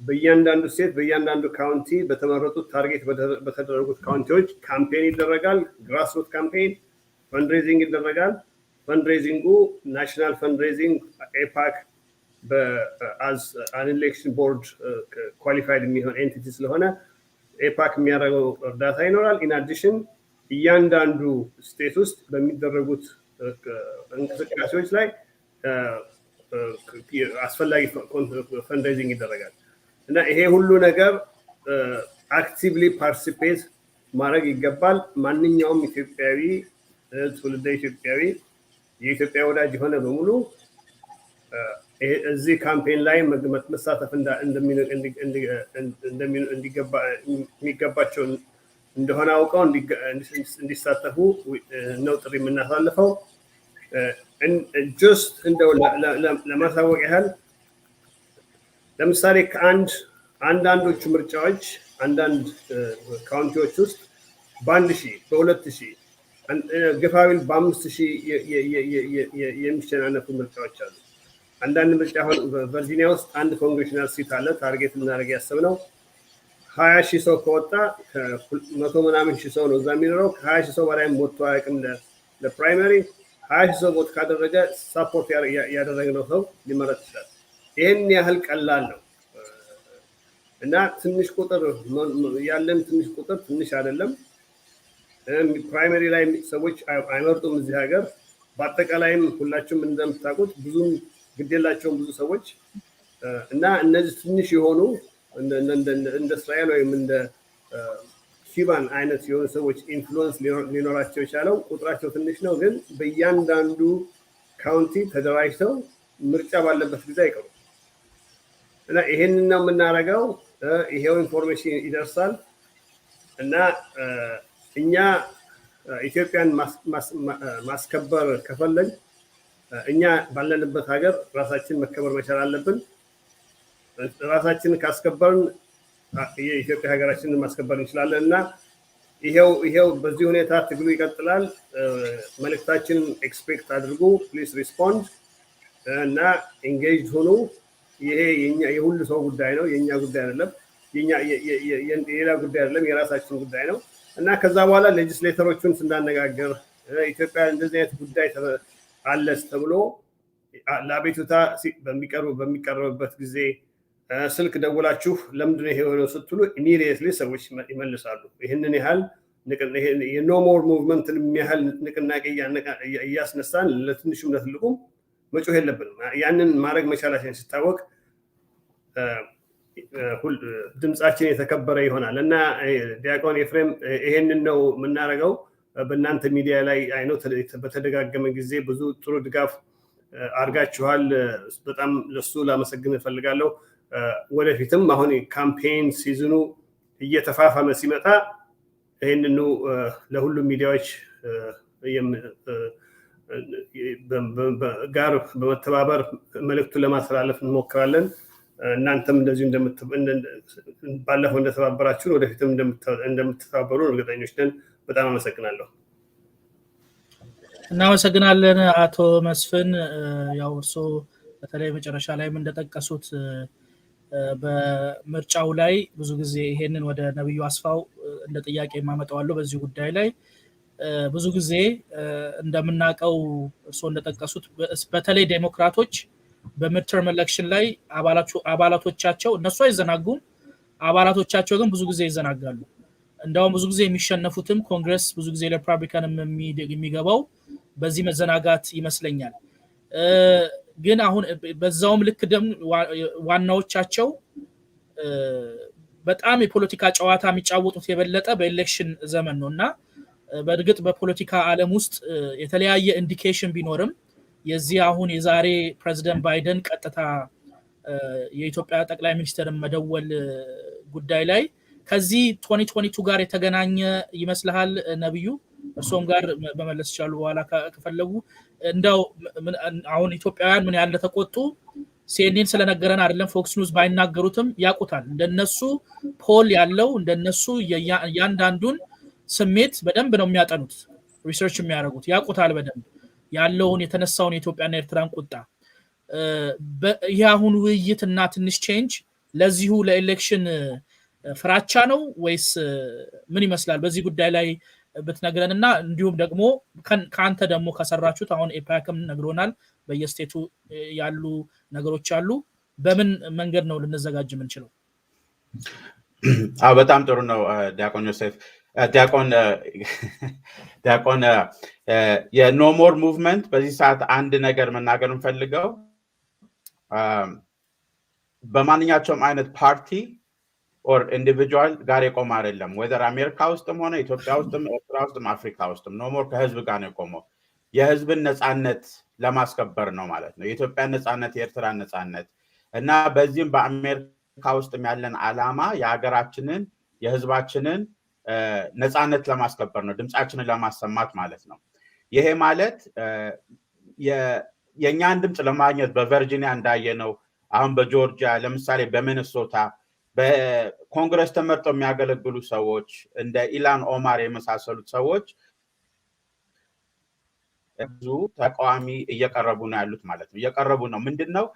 በእያንዳንዱ ስቴት በእያንዳንዱ ካውንቲ በተመረጡት ታርጌት በተደረጉት ካውንቲዎች ካምፔን ይደረጋል። ግራስሩት ካምፔን ፈንድሬዚንግ ይደረጋል። ፈንድሬዚንጉ ናሽናል ፈንድሬዚንግ ኤፓክ በአዝ አን ኤሌክሽን ቦርድ ኳሊፋይድ የሚሆን ኤንቲቲ ስለሆነ ኤፓክ የሚያደርገው እርዳታ ይኖራል። ኢን አዲሽን እያንዳንዱ ስቴት ውስጥ በሚደረጉት እንቅስቃሴዎች ላይ አስፈላጊ ፈንድሬዚንግ ይደረጋል እና ይሄ ሁሉ ነገር አክቲቭሊ ፓርቲሲፔት ማድረግ ይገባል። ማንኛውም ኢትዮጵያዊ ትውልደ ኢትዮጵያዊ የኢትዮጵያ ወዳጅ የሆነ በሙሉ እዚህ ካምፔን ላይ መሳተፍ የሚገባቸው እንደሆነ አውቀው እንዲሳተፉ ነው ጥሪ የምናሳልፈው። ጀስት እንደው ለማሳወቅ ያህል ለምሳሌ አንዳንዶቹ ምርጫዎች አንዳንድ ካውንቲዎች ውስጥ በ1000 በ2000 ግፋቢል በ5000 የሚሸናነፉ ምርጫዎች አሉ። አንዳንድ ምርጫ አሁን ቨርጂኒያ ውስጥ አንድ ኮንግሬሽናል ሲት አለ ታርጌት እናደርግ ያሰብነው 20,000 ሰው ከወጣ ከ100 ምናምን ሺህ ሰው ነው እዛ የሚኖረው። ከ20,000 ሰው በላይ ወጥቶ አያውቅም ለፕራይመሪ። 20,000 ሰው ቦት ካደረገ ሳፖርት ያደረግነው ሰው ሊመረጥ ይችላል። ይህን ያህል ቀላል ነው እና ትንሽ ቁጥር ያለን ትንሽ አይደለም። ፕራይመሪ ላይ ሰዎች አይመርጡም እዚህ ሀገር። በአጠቃላይም ሁላችሁም እንደምታውቁት ብዙም ግዴላቸውም ብዙ ሰዎች እና እነዚህ ትንሽ የሆኑ እንደ እስራኤል ወይም እንደ ኪባን አይነት የሆኑ ሰዎች ኢንፍሉዌንስ ሊኖራቸው የቻለው ቁጥራቸው ትንሽ ነው። ግን በእያንዳንዱ ካውንቲ ተደራጅተው ምርጫ ባለበት ጊዜ አይቀሩም እና ይሄንን ነው የምናደርገው ይሄው ኢንፎርሜሽን ይደርሳል እና እኛ ኢትዮጵያን ማስከበር ከፈለግ እኛ ባለንበት ሀገር ራሳችን መከበር መቻል አለብን ራሳችን ካስከበርን የኢትዮጵያ ሀገራችንን ማስከበር እንችላለን እና ይሄው በዚህ ሁኔታ ትግሉ ይቀጥላል መልእክታችንን ኤክስፔክት አድርጉ ፕሊዝ ሪስፖንድ እና ኢንጌጅድ ሆኑ ይሄ የሁሉ ሰው ጉዳይ ነው የኛ ጉዳይ አይደለም የሌላ ጉዳይ አይደለም የራሳችን ጉዳይ ነው እና ከዛ በኋላ ሌጅስሌተሮቹን ስናነጋገር ኢትዮጵያ እንደዚህ አይነት ጉዳይ አለስ ተብሎ ለአቤቱታ በሚቀርብበት ጊዜ ስልክ ደውላችሁ ለምንድን ነው ይሄ የሆነው ስትሉ ኢሚዲየትሊ ሰዎች ይመልሳሉ ይሄንን ያህል የኖ ሞር ሙቭመንትን የሚያህል ንቅናቄ እያስነሳን ለትንሹም ለትልቁም መጮህ የለብንም ያንን ማድረግ መቻላችን ሲታወቅ ድምጻችን የተከበረ ይሆናል እና ዲያቆን ኤፍሬም ይሄንን ነው የምናደርገው በእናንተ ሚዲያ ላይ አይኖ በተደጋገመ ጊዜ ብዙ ጥሩ ድጋፍ አርጋችኋል በጣም ለሱ ላመሰግን እፈልጋለሁ ወደፊትም አሁን ካምፔን ሲዝኑ እየተፋፋመ ሲመጣ ይሄንን ለሁሉም ሚዲያዎች ጋር በመተባበር መልእክቱ ለማስተላለፍ እንሞክራለን እናንተም እንደዚህ ባለፈው እንደተባበራችሁ ወደፊትም እንደምትተባበሩ እርግጠኞች ነን በጣም አመሰግናለሁ እናመሰግናለን አቶ መስፍን ያው እርሶ በተለይ መጨረሻ ላይም እንደጠቀሱት በምርጫው ላይ ብዙ ጊዜ ይሄንን ወደ ነብዩ አስፋው እንደ ጥያቄ ማመጣዋለሁ በዚህ ጉዳይ ላይ ብዙ ጊዜ እንደምናቀው እርሶ እንደጠቀሱት በተለይ ዴሞክራቶች በሚድተርም ኤሌክሽን ላይ አባላቶቻቸው እነሱ አይዘናጉም አባላቶቻቸው ግን ብዙ ጊዜ ይዘናጋሉ እንደውም ብዙ ጊዜ የሚሸነፉትም ኮንግረስ ብዙ ጊዜ ለሪፐብሊካንም የሚገባው በዚህ መዘናጋት ይመስለኛል ግን አሁን በዛውም ልክ ደም ዋናዎቻቸው በጣም የፖለቲካ ጨዋታ የሚጫወቱት የበለጠ በኤሌክሽን ዘመን ነውና በእርግጥ በፖለቲካ ዓለም ውስጥ የተለያየ ኢንዲኬሽን ቢኖርም የዚህ አሁን የዛሬ ፕሬዝዳንት ባይደን ቀጥታ የኢትዮጵያ ጠቅላይ ሚኒስትርን መደወል ጉዳይ ላይ ከዚህ 2022 ጋር የተገናኘ ይመስልሃል ነብዩ እርሶም ጋር በመለስ ይችላሉ በኋላ ከፈለጉ እንደው አሁን ኢትዮጵያውያን ምን ያለ ተቆጡ ሲኤንኤን ስለነገረን አይደለም ፎክስ ኒውስ ባይናገሩትም ያቁታል እንደነሱ ፖል ያለው እንደነሱ ያንዳንዱን ስሜት በደንብ ነው የሚያጠኑት ሪሰርች የሚያደርጉት ያቁታል በደንብ ያለውን የተነሳውን የኢትዮጵያና ኤርትራን ቁጣ ይሄ ውይይትና ትንሽ ቼንጅ ለዚሁ ለኤሌክሽን ፍራቻ ነው ወይስ ምን ይመስላል በዚህ ጉዳይ ላይ በትነግረንና እንዲሁም ደግሞ ካንተ ደግሞ ከሰራችሁት አሁን ኤፓክም ነግሮናል በየስቴቱ ያሉ ነገሮች አሉ በምን መንገድ ነው ልንዘጋጅ የምንችለው በጣም ጥሩ ነው ዲያቆን ዮሴፍ ዲያቆን የኖ ሞር ሙቭመንት በዚህ ሰዓት አንድ ነገር መናገር እንፈልገው በማንኛቸውም አይነት ፓርቲ or individual ጋር የቆመ አይደለም whether አሜሪካ ውስጥም ሆነ ኢትዮጵያ ውስጥም ኤርትራ ውስጥም አፍሪካ ውስጥም no more ከህዝብ ጋር ነው የቆመው የህዝብን ነጻነት ለማስከበር ነው ማለት ነው የኢትዮጵያ ነጻነት የኤርትራ ነጻነት እና በዚህም በአሜሪካ ውስጥም ያለን ዓላማ የሀገራችንን የህዝባችንን ነጻነት ለማስከበር ነው ድምጻችንን ለማሰማት ማለት ነው ይሄ ማለት የኛን ድምጽ ለማግኘት በቨርጂኒያ እንዳየነው አሁን በጆርጂያ ለምሳሌ በሚኒሶታ በኮንግረስ ተመርጠው የሚያገለግሉ ሰዎች እንደ ኢላን ኦማር የመሳሰሉት ሰዎች ብዙ ተቃዋሚ እየቀረቡ ነው ያሉት ማለት ነው እየቀረቡ ነው ምንድነው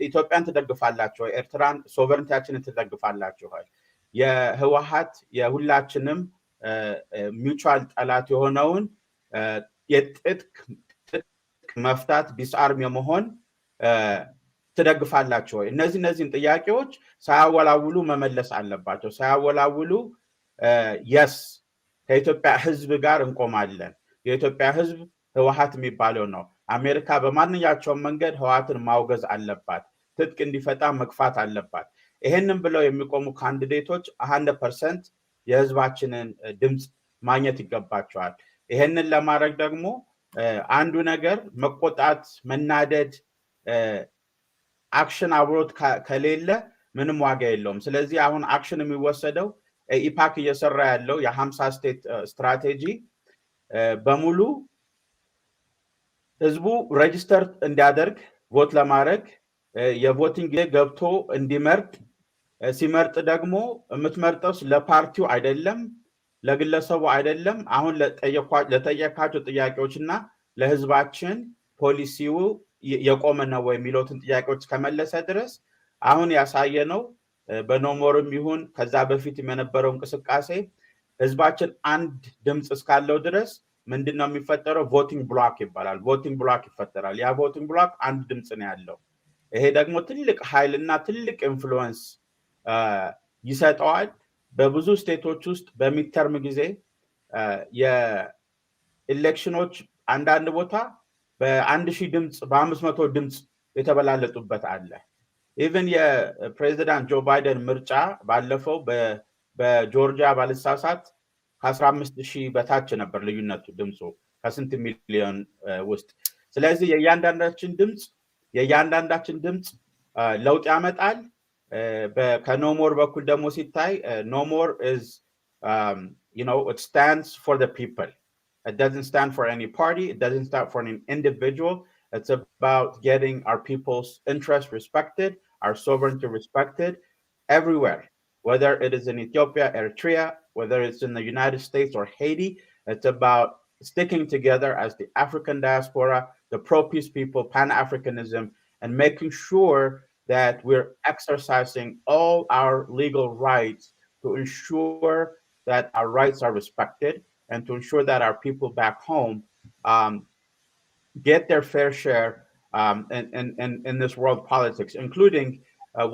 ኢትዮጵያን ትደግፋላችሁ ኤርትራን ሶቨረንቲያችንን ትደግፋላችሁ የህወሓት የሁላችንም ሚውቹዋል ጠላት የሆነውን የጥጥቅ መፍታት ዲስአርም የመሆን ትደግፋላችሁ እነዚህን ጥያቄዎች ሳያወላውሉ መመለስ አለባቸው ሳያወላውሉ yes ከኢትዮጵያ ህዝብ ጋር እንቆማለን የኢትዮጵያ ህዝብ ህወሓት የሚባለው ነው አሜሪካ በማንኛቸውም መንገድ ህወሓትን ማውገዝ አለባት ትጥቅ እንዲፈታ መግፋት አለባት ይሄንን ብለው የሚቆሙ ካንዲዴቶች 100% የህዝባችንን ድምጽ ማግኘት ይገባቸዋል ይሄንን ለማድረግ ደግሞ አንዱ ነገር መቆጣት መናደድ አክሽን አብሮት ከሌለ ምንም ዋጋ የለውም። ስለዚህ አሁን አክሽን የሚወሰደው ኢፓክ እየሰራ ያለው የ50 ስቴት ስትራቴጂ በሙሉ ህዝቡ ሬጂስተር እንዲያደርግ ቮት ለማድረግ የቮቲንግ ገብቶ እንዲመርጥ ሲመርጥ ደግሞ የምትመርጠው ለፓርቲው አይደለም ለግለሰቡ አይደለም አሁን ለጠየቃቸው ጥያቄዎችና ለህዝባችን ፖሊሲው የቆመ ነው ወይ የሚሉትን ጥያቄዎች ከመለሰ ድረስ አሁን ያሳየነው በኖሞርም ይሁን ከዛ በፊት የነበረው እንቅስቃሴ ህዝባችን አንድ ድምጽ እስካለው ድረስ ምንድነው የሚፈጠረው ቮቲንግ ብሎክ ይባላል ቮቲንግ ብሎክ ይፈጠራል ያ ቮቲንግ ብሎክ አንድ ድምጽ ነው ያለው ይሄ ደግሞ ትልቅ ኃይልና ትልቅ ኢንፍሉዌንስ ይሰጣዋል በብዙ ስቴቶች ውስጥ በሚተርም ጊዜ የኤሌክሽኖች አንዳንድ ቦታ በ1000 ድምጽ በ500 ድምጽ የተበላለጡበት አለ ኢቭን የፕሬዚዳንት ጆ ባይደን ምርጫ ባለፈው በጆርጂያ ባልሳሳት ከ15000 በታች ነበር ልዩነቱ ድምጹ ከስንት ሚሊዮን ውስጥ ስለዚህ የእያንዳንዳችን ድምጽ ለውጥ ያመጣል ከኖሞር በኩል ደግሞ ሲታይ ኖሞር is it stands for the people it doesn't stand for any party it doesn't stand for an individual it's about getting our people's interests respected our sovereignty respected everywhere whether it is in Ethiopia Eritrea whether it's in the United States or Haiti it's about sticking together as the African diaspora the pro-peace people pan-Africanism and making sure that we're exercising all our legal rights to ensure that our rights are respected and to ensure that our people back home get their fair share in this world politics, including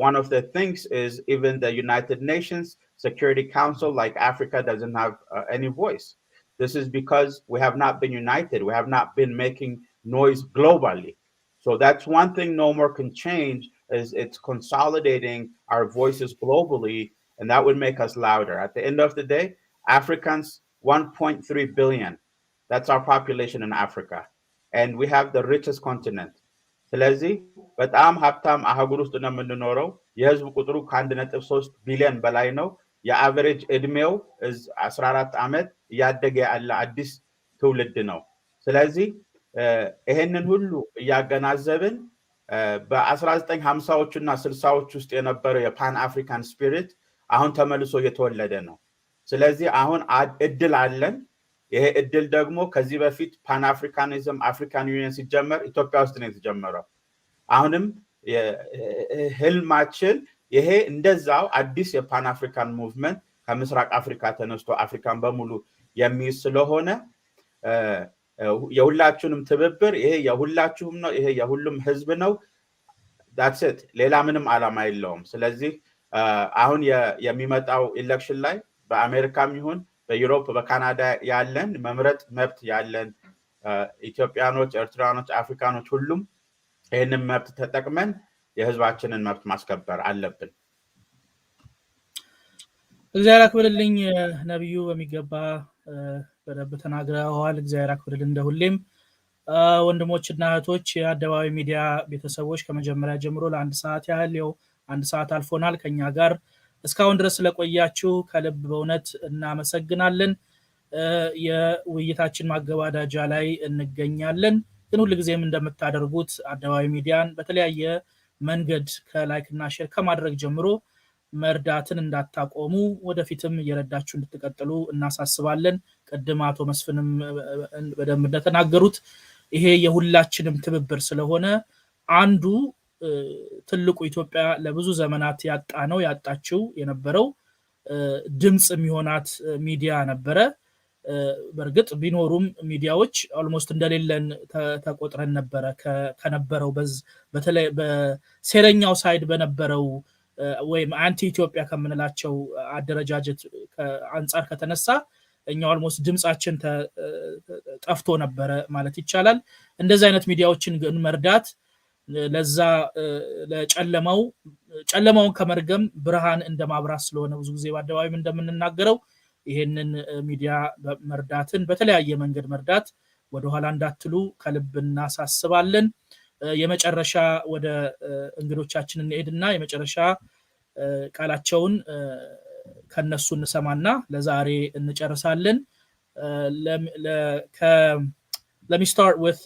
one of the things is even the United Nations Security Council, like Africa, doesn't have any voice. This is because we have not been united. We have not been making noise globally. So that's one thing no more can change is it's consolidating our voices globally, and that would make us louder. At the end of the day, Africans, 1.3 billion. That's our population in Africa. And we have the richest continent. ስለዚህ በጣም ሀብታም አህጉር ውስጥ ነው የምንኖረው የህዝብ ቁጥሩ ከ1.3 ቢሊዮን በላይ ነው የአቨሬጅ እድሜው 14 ዓመት ያደገ ያለ አዲስ ትውልድ ነው ስለዚህ ይሄንን ሁሉ ያገናዘብን በ1950ዎቹ እና 60ዎቹ ውስጥ የነበረው የፓን አፍሪካን ስፒሪት አሁን ተመልሶ እየተወለደ ነው ስለዚህ አሁን እድል አለን ይሄ እድል ደግሞ ከዚህ በፊት ፓን አፍሪካኒዝም አፍሪካን ዩኒየን ሲጀመር ኢትዮጵያ ውስጥ ነው የተጀመረው አሁንም ህልማችን ይሄ እንደዛው አዲስ የፓን አፍሪካን ሙቭመንት ከምስራቅ አፍሪካ ተነስቶ አፍሪካን በሙሉ የሚይዝ ስለሆነ የሁላችሁንም ትብብር ይሄ የሁላችሁም ነው ይሄ የሁሉም ህዝብ ነው that's it ሌላ ምንም ዓላማ የለውም ስለዚህ አሁን የሚመጣው ኢሌክሽን ላይ በአሜሪካም ይሁን በዩሮፕ በካናዳ ያለን መምረጥ መብት ያለን ኢትዮጵያኖች ኤርትራኖች አፍሪካኖች ሁሉም ይሄንን መብት ተጠቅመን የህዝባችንን መብት ማስከበር አለብን እግዚአብሔር አክብርልኝ ነብዩ በሚገባ በደንብ ተናግረዋል እግዚአብሔር አክብርልን እንደሁሌም ወንድሞችና እህቶች የአደባባይ ሚዲያ ቤተሰቦች ከመጀመሪያ ጀምሮ ለአንድ ሰዓት ያህል ነው አንድ ሰዓት አልፎናል ከኛ ጋር እስካሁን ድረስ ስለቆያችሁ ከልብ በእውነት እናመሰግናለን የውይይታችን ማገባዳጃ ላይ እንገኛለን ግን ሁሉ ጊዜም እንደምታደርጉት አደባባይ ሚዲያን በተለያየ መንገድ ከላይክ እና ሼር ከማድረግ ጀምሮ መርዳትን እንዳታቆሙ ወደፊትም እየረዳችሁ እንድትቀጥሉ እናሳስባለን ቀድም አቶ መስፍንም በደንብ እንደተናገሩት ይሄ የሁላችንም ትብብር ስለሆነ አንዱ ትልቁ ኢትዮጵያ ለብዙ ዘመናት ያጣችው የነበረው ድምጽ የሚሆናት ሚዲያ ነበረ በርግጥ ቢኖሩም ሚዲያዎች ኦልሞስት እንደሌለን ተቆጥረን ነበረ ከነበረው በተለይ በሴረኛው ሳይድ በነበረው ወይም አንቲ ኢትዮጵያ ከምንላቸው አደረጃጀት አንፃር ከተነሳ እኛ ኦልሞስት ድምጻችን ጠፍቶ ነበረ ማለት ይቻላል እንደዚህ አይነት ሚዲያዎችን ግን መርዳት ለዛ ጨለማውን ከመርገም ብርሃን እንደማብራት ስለሆነ ብዙ ጊዜ በአደባባይም እንደምንናገረው ይሄንን ሚዲያ መርዳትን በተለያየ መንገድ መርዳት ወደ ኋላ እንዳትሉ ከልብ እናሳስባለን የመጨረሻ ወደ እንግዶቻችን እንሄድና የመጨረሻ ቃላቸውን ከነሱ እንሰማና ለዛሬ እንጨርሳለን let me start with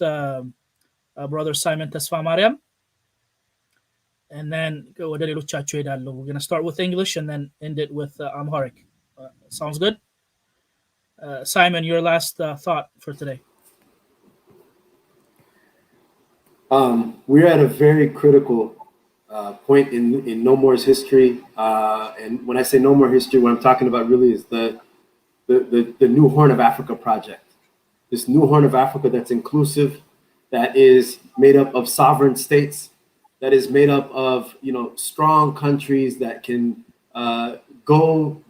brother Simon Tesfamariam and then ወደ ሌሎቻችሁ ሄዳለሁ we're going to start with English and then end it with Amharic sounds good Simon your last thought for today we're at a very critical point in No More's history and when I say No More history what I'm talking about really is the New Horn of Africa project this New Horn of Africa that's inclusive that is made up of sovereign states that is made up of strong countries that can go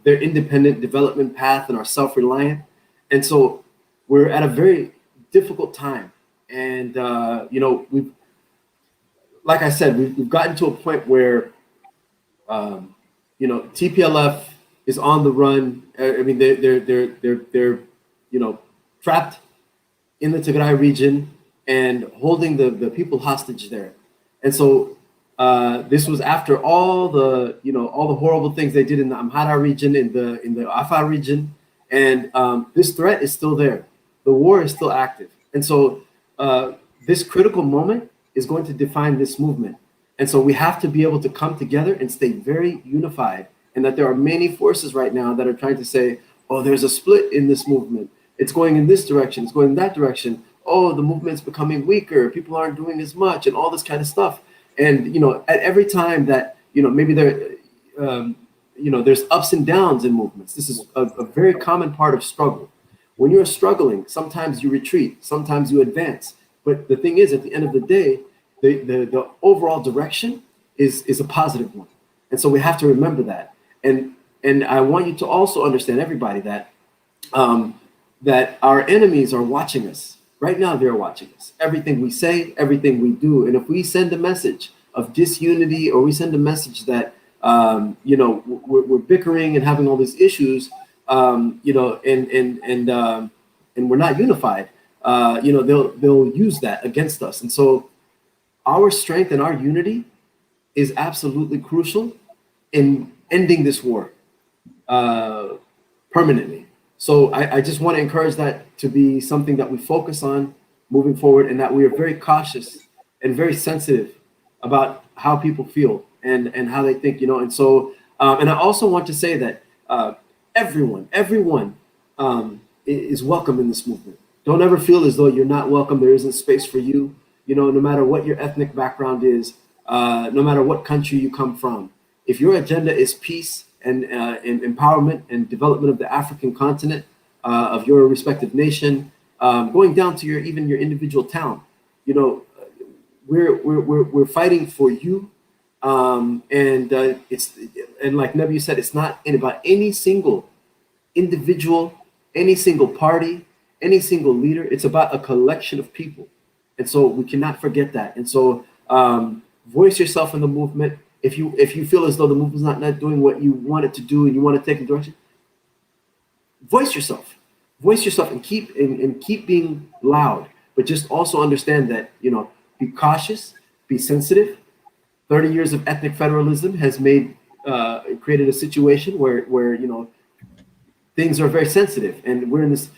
their independent development path and are self-reliant and so we're at a very difficult time and we've like I said we've gotten to a point where TPLF is on the run I mean they're trapped in the Tigray region and holding the people hostage there and so this was after all the horrible things they did in the Amhara region in the Afar region and this threat is still there the war is still active and so this critical moment is going to define this movement and so we have to be able to come together and stay very unified and that there are many forces right now that are trying to say oh there's a split in this movement it's going in this direction it's going in that direction oh the movement's becoming weaker people aren't doing as much and all this kind of stuff and at every time that maybe there there's ups and downs in movements this is a very common part of struggle when you're struggling sometimes you retreat sometimes you advance but the thing is at the end of the day the overall direction is a positive one and so we have to remember that and I want you to also understand everybody that that our enemies are watching us right now they're watching us everything we say everything we do and if we send a message of disunity or we send a message that we're bickering and having all these issues and we're not unified they'll use that against us and so our strength and our unity is absolutely crucial in ending this war permanently so I just want to encourage that to be something that we focus on moving forward and that we are very cautious and very sensitive about how people feel and how they think and so and I also want to say that everyone is welcome in this movement don't ever feel as though you're not welcome there isn't space for you no matter what your ethnic background is no matter what country you come from if your agenda is peace and empowerment and development of the African continent, of your respective nation, going down to even your individual town. We're fighting for you, and like Nebi said, it's not about any single individual, any single party, any single leader. It's about a collection of people, and so we cannot forget that. And so, voice yourself in the movement. If you feel as though the movement's not doing what you want it to do and you want to take a direction, voice yourself and keep being loud, but just also understand that be cautious, be sensitive. 30 years of ethnic federalism has created a situation where things are very sensitive and we're in this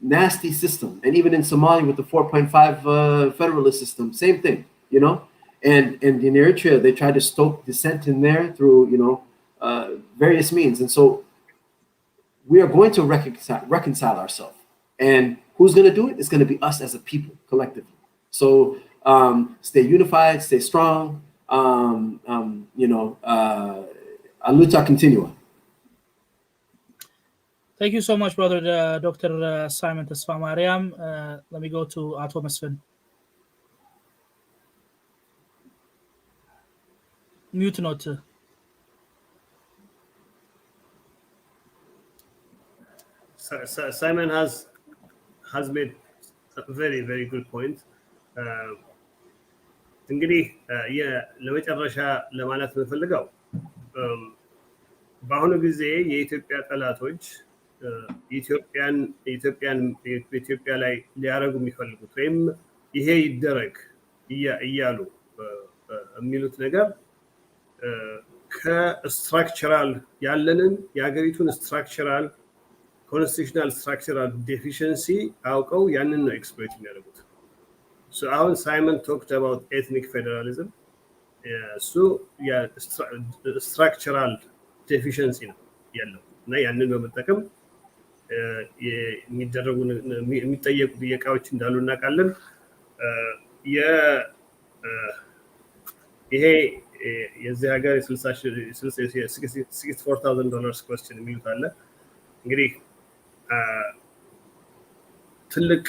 nasty system and even in Somalia with the 4.5 federalist system same thing and in Eritrea they tried to stoke dissent in there through various means and so we are going to reconcile ourselves and who's going to do it it's going to be us as a people collectively so stay unified stay strong a luta continua Thank you so much brother Dr. Simon Tesfamariam let me go to Ato Mesfin mute note Simon has made a very very good point እንግዲህ ለመጨረሻ ለማለት የምፈልገው በአሁኑ ጊዜ የኢትዮጵያ ጠላቶች ኢትዮጵያ ላይ ሊያረጉ የሚፈልጉት ወይም ይሄ ይደረግ እያሉ የሚሉት ነገር ከስትራክቸራል ያለንን የሀገሪቱን ስትራክቸራል ኮንስቲቱሽናል ስትራክቸራል ዴፊሽንሲ አውቀው ያንን ነው ኤክስፕሎይት የሚያደርጉት። አሁን ሳይመን ቶክድ አባውት ኤትኒክ ፌዴራሊዝም እሱ ስትራክቸራል ዴፊሽንሲ ነው ያለው እና ያንን በመጠቀም የሚጠየቁ ጥያቄዎች እንዳሉ እናውቃለን። ይሄ የዚህ ሀገር $64,000 question የሚሉት አለ። እንግዲህ ትልቅ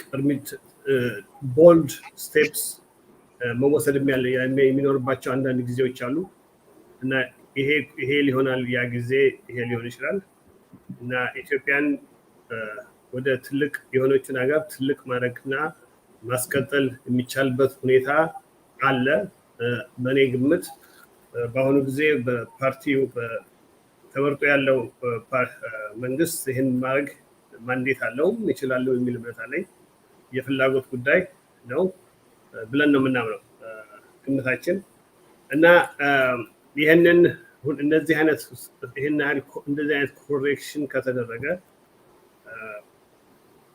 ቦልድ ስቴፕስ መወሰድ የሚኖርባቸው አንዳንድ ጊዜዎች አሉ እና ይሄ ሊሆናል ያ ጊዜ ይሄ ሊሆን ይችላል እና ኢትዮጵያን ወደ ትልቅ የሆነችን ሀገር ትልቅ ማድረግና ማስቀጠል የሚቻልበት ሁኔታ አለ። በእኔ ግምት በአሁኑ ጊዜ በፓርቲው ተመርጦ ያለው መንግስት ይህን ማድረግ ማንዴት አለው ይችላል የሚል እምነት አለኝ። የፍላጎት ጉዳይ ነው ብለን ነው የምናምነው ግምታችን እና እንደዚህ አይነት ኮሬክሽን ከተደረገ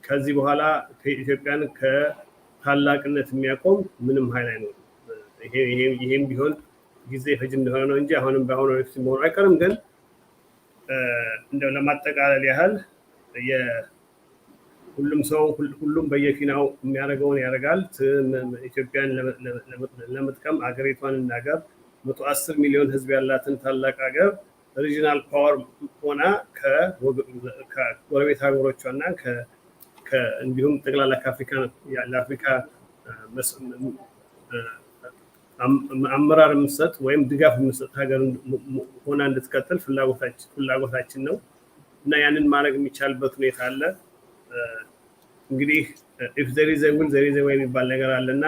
ከዚህ በኋላ ኢትዮጵያን ከታላቅነት የሚያቆም ምንም ኃይል አይኖርም። ይሄም ቢሆን ጊዜ ፈጅ እንደሆነ ነው እንጂ አሁንም በአሁኑ ወቅት መሆኑ አይቀርም። ግን እንደው ለማጠቃለል ያህል ሁሉም በየፊናው የሚያደርገውን ያደርጋል። ኢትዮጵያን ለመጥቀም አገሪቷን እናገር 110 ሚሊዮን ህዝብ ያላትን ታላቅ ሀገር ሪጂናል ፓወር ሆና ከጎረቤት ሀገሮቿና እንዲሁም ጠቅላላ ለአፍሪካ አመራር የምትሰጥ ወይም ድጋፍ የምትሰጥ ሀገር ሆና እንድትቀጥል ፍላጎታችን ነው እና ያንን ማድረግ የሚቻልበት ሁኔታ አለ። እንግዲህ if there is a will there is a way የሚባል ነገር አለና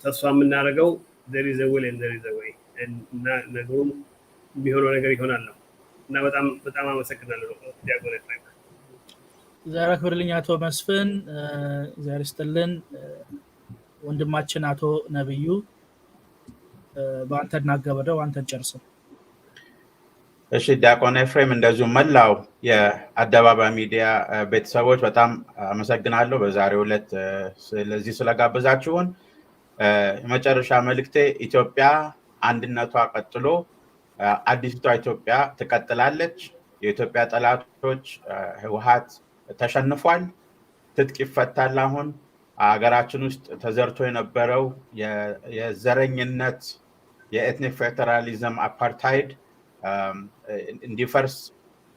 ተስፋ የምናደርገው there is a will and there is a way እና ነገሩም የሚሆነው ነገር ይሆናል ነው እና በጣም አመሰግናለሁ ዲያቆን ኤፍሬም። ዛሬ ክብርልኝ አቶ መስፍን ዛሬ ስትልን ወንድማችን አቶ ነብዩ በአንተ እናገበደው አንተን ጨርሰው። እሺ ዲያቆን ኤፍሬም እንደዚሁ መላው የአደባባይ ሚዲያ ቤተሰቦች በጣም አመሰግናለሁ በዛሬው ዕለት ስለዚህ ስለጋበዛችሁን። የመጨረሻ መልእክቴ ኢትዮጵያ አንድነቷ ቀጥሎ አዲስቷ ኢትዮጵያ ትቀጥላለች። የኢትዮጵያ ጠላቶች ህወሓት ተሸንፏል። ትጥቅ ይፈታል። አሁን አገራችን ውስጥ ተዘርቶ የነበረው የዘረኝነት የኤትኒክ ፌዴራሊዝም አፓርታይድ እንዲፈርስ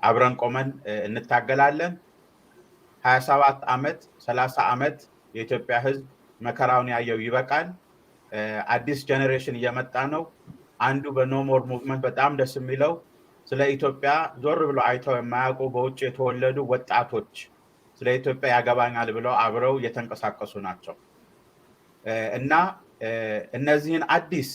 አብረን ቆመን እንታገላለን። 27 ዓመት 30 ዓመት የኢትዮጵያ ህዝብ መከራውን ያየው ይበቃል። አዲስ ጄኔሬሽን እየመጣ ነው። አንዱ በኖሞር ሙቭመንት በጣም ደስ የሚለው ስለ ኢትዮጵያ ዞር ብሎ አይተው የማያውቁ በውጭ የተወለዱ ወጣቶች ስለ ኢትዮጵያ ያገባኛል ብለው አብረው እየተንቀሳቀሱ ናቸው እና እነዚህን አዲስ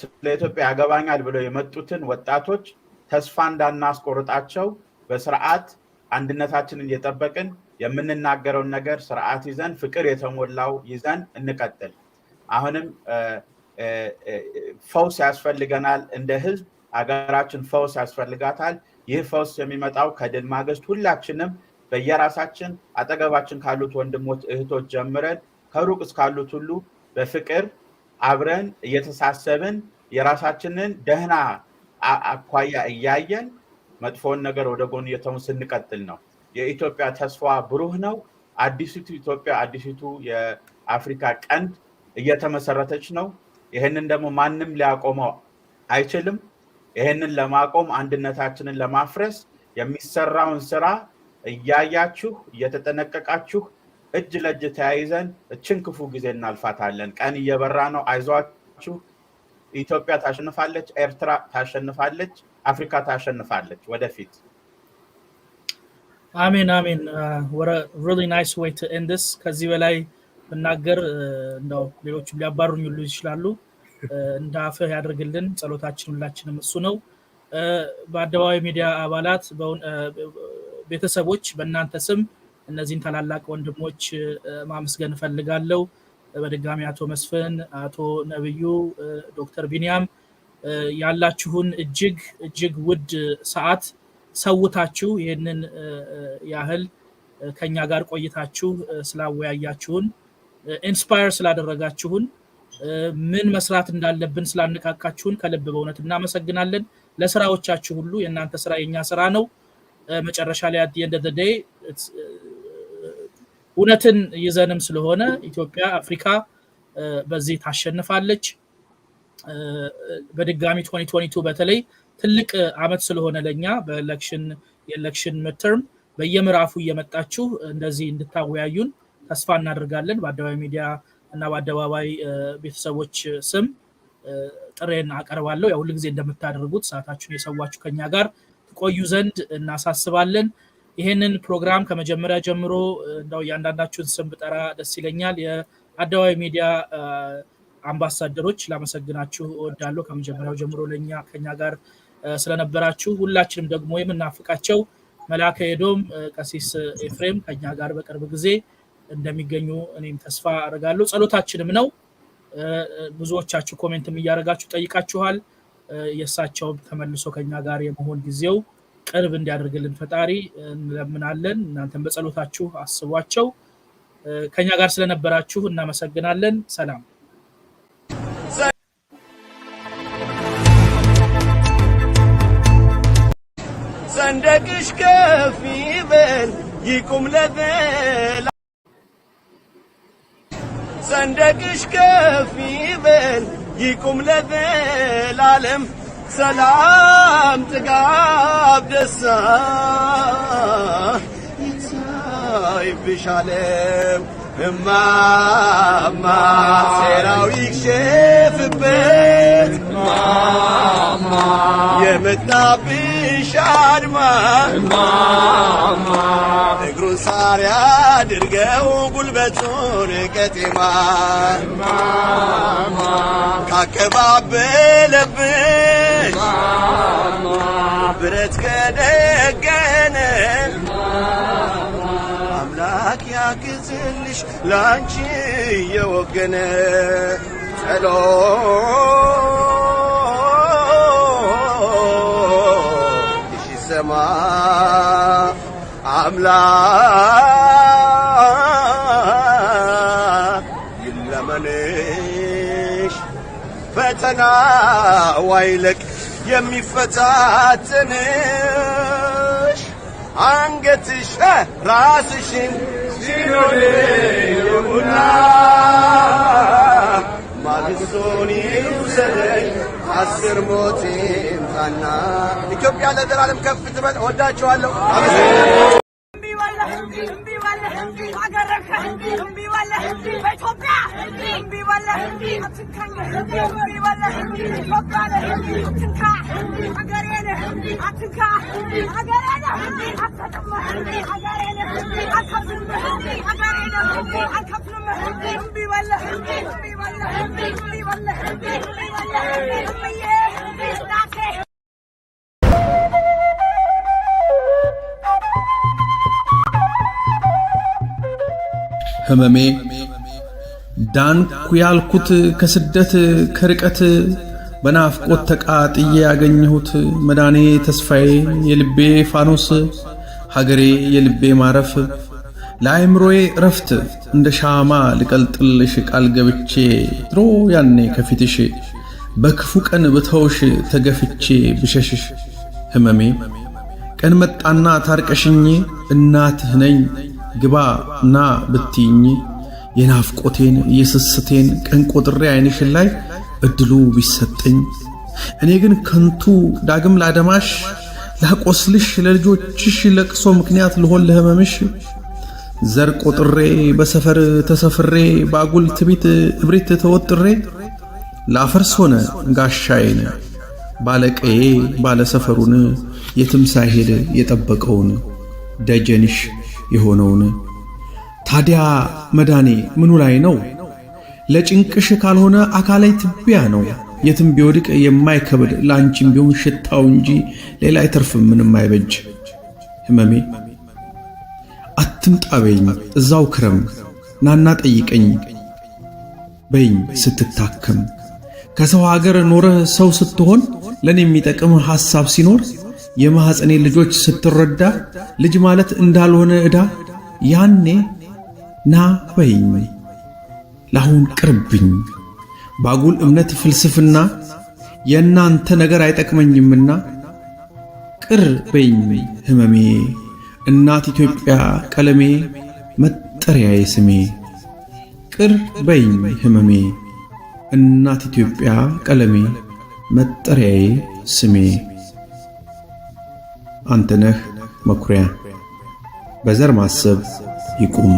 ስለ ኢትዮጵያ ያገባኛል ብለው የመጡትን ወጣቶች ተስፋ እንዳናስቆርጣቸው በስርዓት አንድነታችንን እየጠበቅን የምንናገረውን ነገር ስርዓት ይዘን ፍቅር የተሞላው ይዘን እንቀጥል። አሁንም ፈውስ ያስፈልገናል። እንደ ህዝብ አገራችን ፈውስ ያስፈልጋታል። ይህ ፈውስ የሚመጣው ከድል ማግስት ሁላችንም በየራሳችን አጠገባችን ካሉት ወንድሞች እህቶች ጀምረን ከሩቅ እስካሉት ሁሉ በፍቅር አብረን እየተሳሰብን የራሳችንን ደህና አኳያ እያየን መጥፎን ነገር ወደ ጎን እየተውን ስንቀጥል ነው። የኢትዮጵያ ተስፋ ብሩህ ነው። አዲሲቱ ኢትዮጵያ አዲሲቱ የአፍሪካ ቀንድ እየተመሰረተች ነው። ይሄንን ደግሞ ማንም ሊያቆመው አይችልም። ይሄንን ለማቆም አንድነታችንን ለማፍረስ የሚሰራውን ስራ እያያችሁ እየተጠነቀቃችሁ እጅ ለእጅ ተያይዘን እችን ክፉ ጊዜ እናልፋታለን። ቀን እየበራ ነው። አይዟችሁ። ኢትዮጵያ ታሸንፋለች፣ ኤርትራ ታሸንፋለች፣ አፍሪካ ታሸንፋለች። ወደፊት አሜን አሜን። what a really nice way to end this። ከዚህ በላይ ብናገር እንደው ሌሎችም ሊያባሩኝ ሁሉ ይችላሉ። እንዳፈህ ያድርግልን። ጸሎታችን ሁላችንም እሱ ነው። በአደባባይ ሚዲያ አባላት ቤተሰቦች በእናንተ ስም እነዚህን ታላላቅ ወንድሞች ማመስገን ፈልጋለሁ። በድጋሚ አቶ መስፍን አቶ ነብዩ ዶክተር ቢኒያም ያላችሁን እጅግ ውድ ሰዓት ሰውታችሁ ይሄንን ያህል ከኛ ጋር ቆይታችሁ ስላወያያችሁን ኢንስፓየር ስላደረጋችሁን ምን መስራት እንዳለብን ስላነቃቃችሁን ከልብ በእውነት እናመሰግናለን። ለስራዎቻችሁ ሁሉ የእናንተ ስራ የኛ ስራ ነው። መጨረሻ ላይ at the end of the day እውነትን ይዘንም ስለሆነ ኢትዮጵያ አፍሪካ በዚህ ታሸንፋለች። በድጋሚ 2022 በተለይ ትልቅ አመት ስለሆነ ለኛ የኤሌክሽን midterm በየምዕራፉ እየመጣችሁ እንደዚህ እንድታወያዩን ተስፋ እናደርጋለን። በአደባባይ ሚዲያ እና በአደባባይ ቤተሰቦች ስም ጥሬን አቀርባለሁ። ያው ሁሉ ጊዜ እንደምታደርጉት ሰዓታችሁን የሰዋችሁ ከኛ ጋር ትቆዩ ዘንድ እናሳስባለን። ይሄንን ፕሮግራም ከመጀመሪያ ጀምሮ እንደው ያንዳንዳችሁን ስም ብጠራ ደስ ይለኛል። የአደባባይ ሚዲያ አምባሳደሮች ላመሰግናችሁ እወዳለሁ። ከመጀመሪያው ጀምሮ ከኛ ጋር ስለነበራችሁ ሁላችንም ደግሞ የምናፍቃቸው መላከ ሄዶም ቀሲስ ኤፍሬም ከኛ ጋር በቅርብ ጊዜ እንደሚገኙ እኔም ተስፋ አደርጋለሁ። ጸሎታችንም ነው። ብዙዎቻችሁ ኮሜንትም እያደረጋችሁ ጠይቃችኋል። የሳቸው ተመልሶ ከኛ ጋር የመሆን ጊዜው ቅርብ እንዲያደርግልን ፈጣሪ እንለምናለን። እናንተም በጸሎታችሁ አስቧቸው። ከኛ ጋር ስለነበራችሁ እናመሰግናለን። ሰላም። ሰንደቅሽ ከፍ ይበል ይቁም ለዘላ ሰንደቅሽ ከፍ ይበል ይቁም ለዘላለም ሰላም ጥጋብ ደስታ ይታይብሻለም እማማ ሴራው ይክሸፍበት እማማ የመጣብሽ አድማ እማማ እግሩን ሳር ያድርገው ጉልበቱን ቀጤማ እማማ ካቀባበለብሽ እማማ ብረት ከደገነ አምላክ ያግዝልሽ ላንቺ የወገነ ጸሎትሽ ይሰማ አምላክ ይለመንሽ ፈተናው አይለቅ የሚፈታተንሽ አንገትሽ ራስሽን ሲኖርና ማግስቱን ይውሰደኝ 10 ሞት ይምጣና ኢትዮጵያ ለዘላለም ከፍ ትበል። እወዳችኋለሁ። ህመሜ ዳንኩ ያልኩት ከስደት ከርቀት በናፍቆት ተቃጥዬ ያገኘሁት መዳኔ ተስፋዬ የልቤ ፋኖስ ሀገሬ የልቤ ማረፍ ለአይምሮዬ ረፍት እንደ ሻማ ልቀልጥልሽ ቃል ገብቼ ድሮ ያኔ ከፊትሽ በክፉ ቀን ብተውሽ ተገፍቼ ብሸሽሽ ህመሜ ቀን መጣና ታርቀሽኝ እናትህ ነኝ ግባ ና ብትይኝ የናፍቆቴን የስስቴን ቀን ቆጥሬ አይንሽን ላይ እድሉ ቢሰጠኝ እኔ ግን ከንቱ ዳግም ላደማሽ ላቆስልሽ ለልጆችሽ ለቅሶ ምክንያት ልሆን ለህመምሽ ዘር ቆጥሬ በሰፈር ተሰፍሬ ባጉል ትቢት እብሪት ተወጥሬ ላፈርስ ሆነ ጋሻዬን ባለቀዬ ባለሰፈሩን የትም ሳይሄድ የጠበቀውን ደጀንሽ የሆነውን ታዲያ መዳኔ ምኑ ላይ ነው? ለጭንቅሽ ካልሆነ አካላይ ትቢያ ነው። የትም ቢወድቅ የማይከብድ ላንቺም ቢሆን ሽታው እንጂ ሌላ አይተርፍም ምንም አይበጅ። ህመሜ አትምጣበኝ እዛው ክረም ናና ጠይቀኝ በይኝ ስትታከም ከሰው ሀገር ኖረህ ሰው ስትሆን ለኔ የሚጠቅም ሐሳብ ሲኖር የማህፀኔ ልጆች ስትረዳ ልጅ ማለት እንዳልሆነ ዕዳ ያኔ ና በይኝ ለአሁን ቅርብኝ ባጉል እምነት ፍልስፍና የእናንተ ነገር አይጠቅመኝምና ቅር በይኝ ህመሜ እናት ኢትዮጵያ ቀለሜ መጠሪያዬ ስሜ ቅር በይኝ ህመሜ እናት ኢትዮጵያ ቀለሜ መጠሪያዬ ስሜ አንተነህ መኩሪያ በዘር ማሰብ ይቁም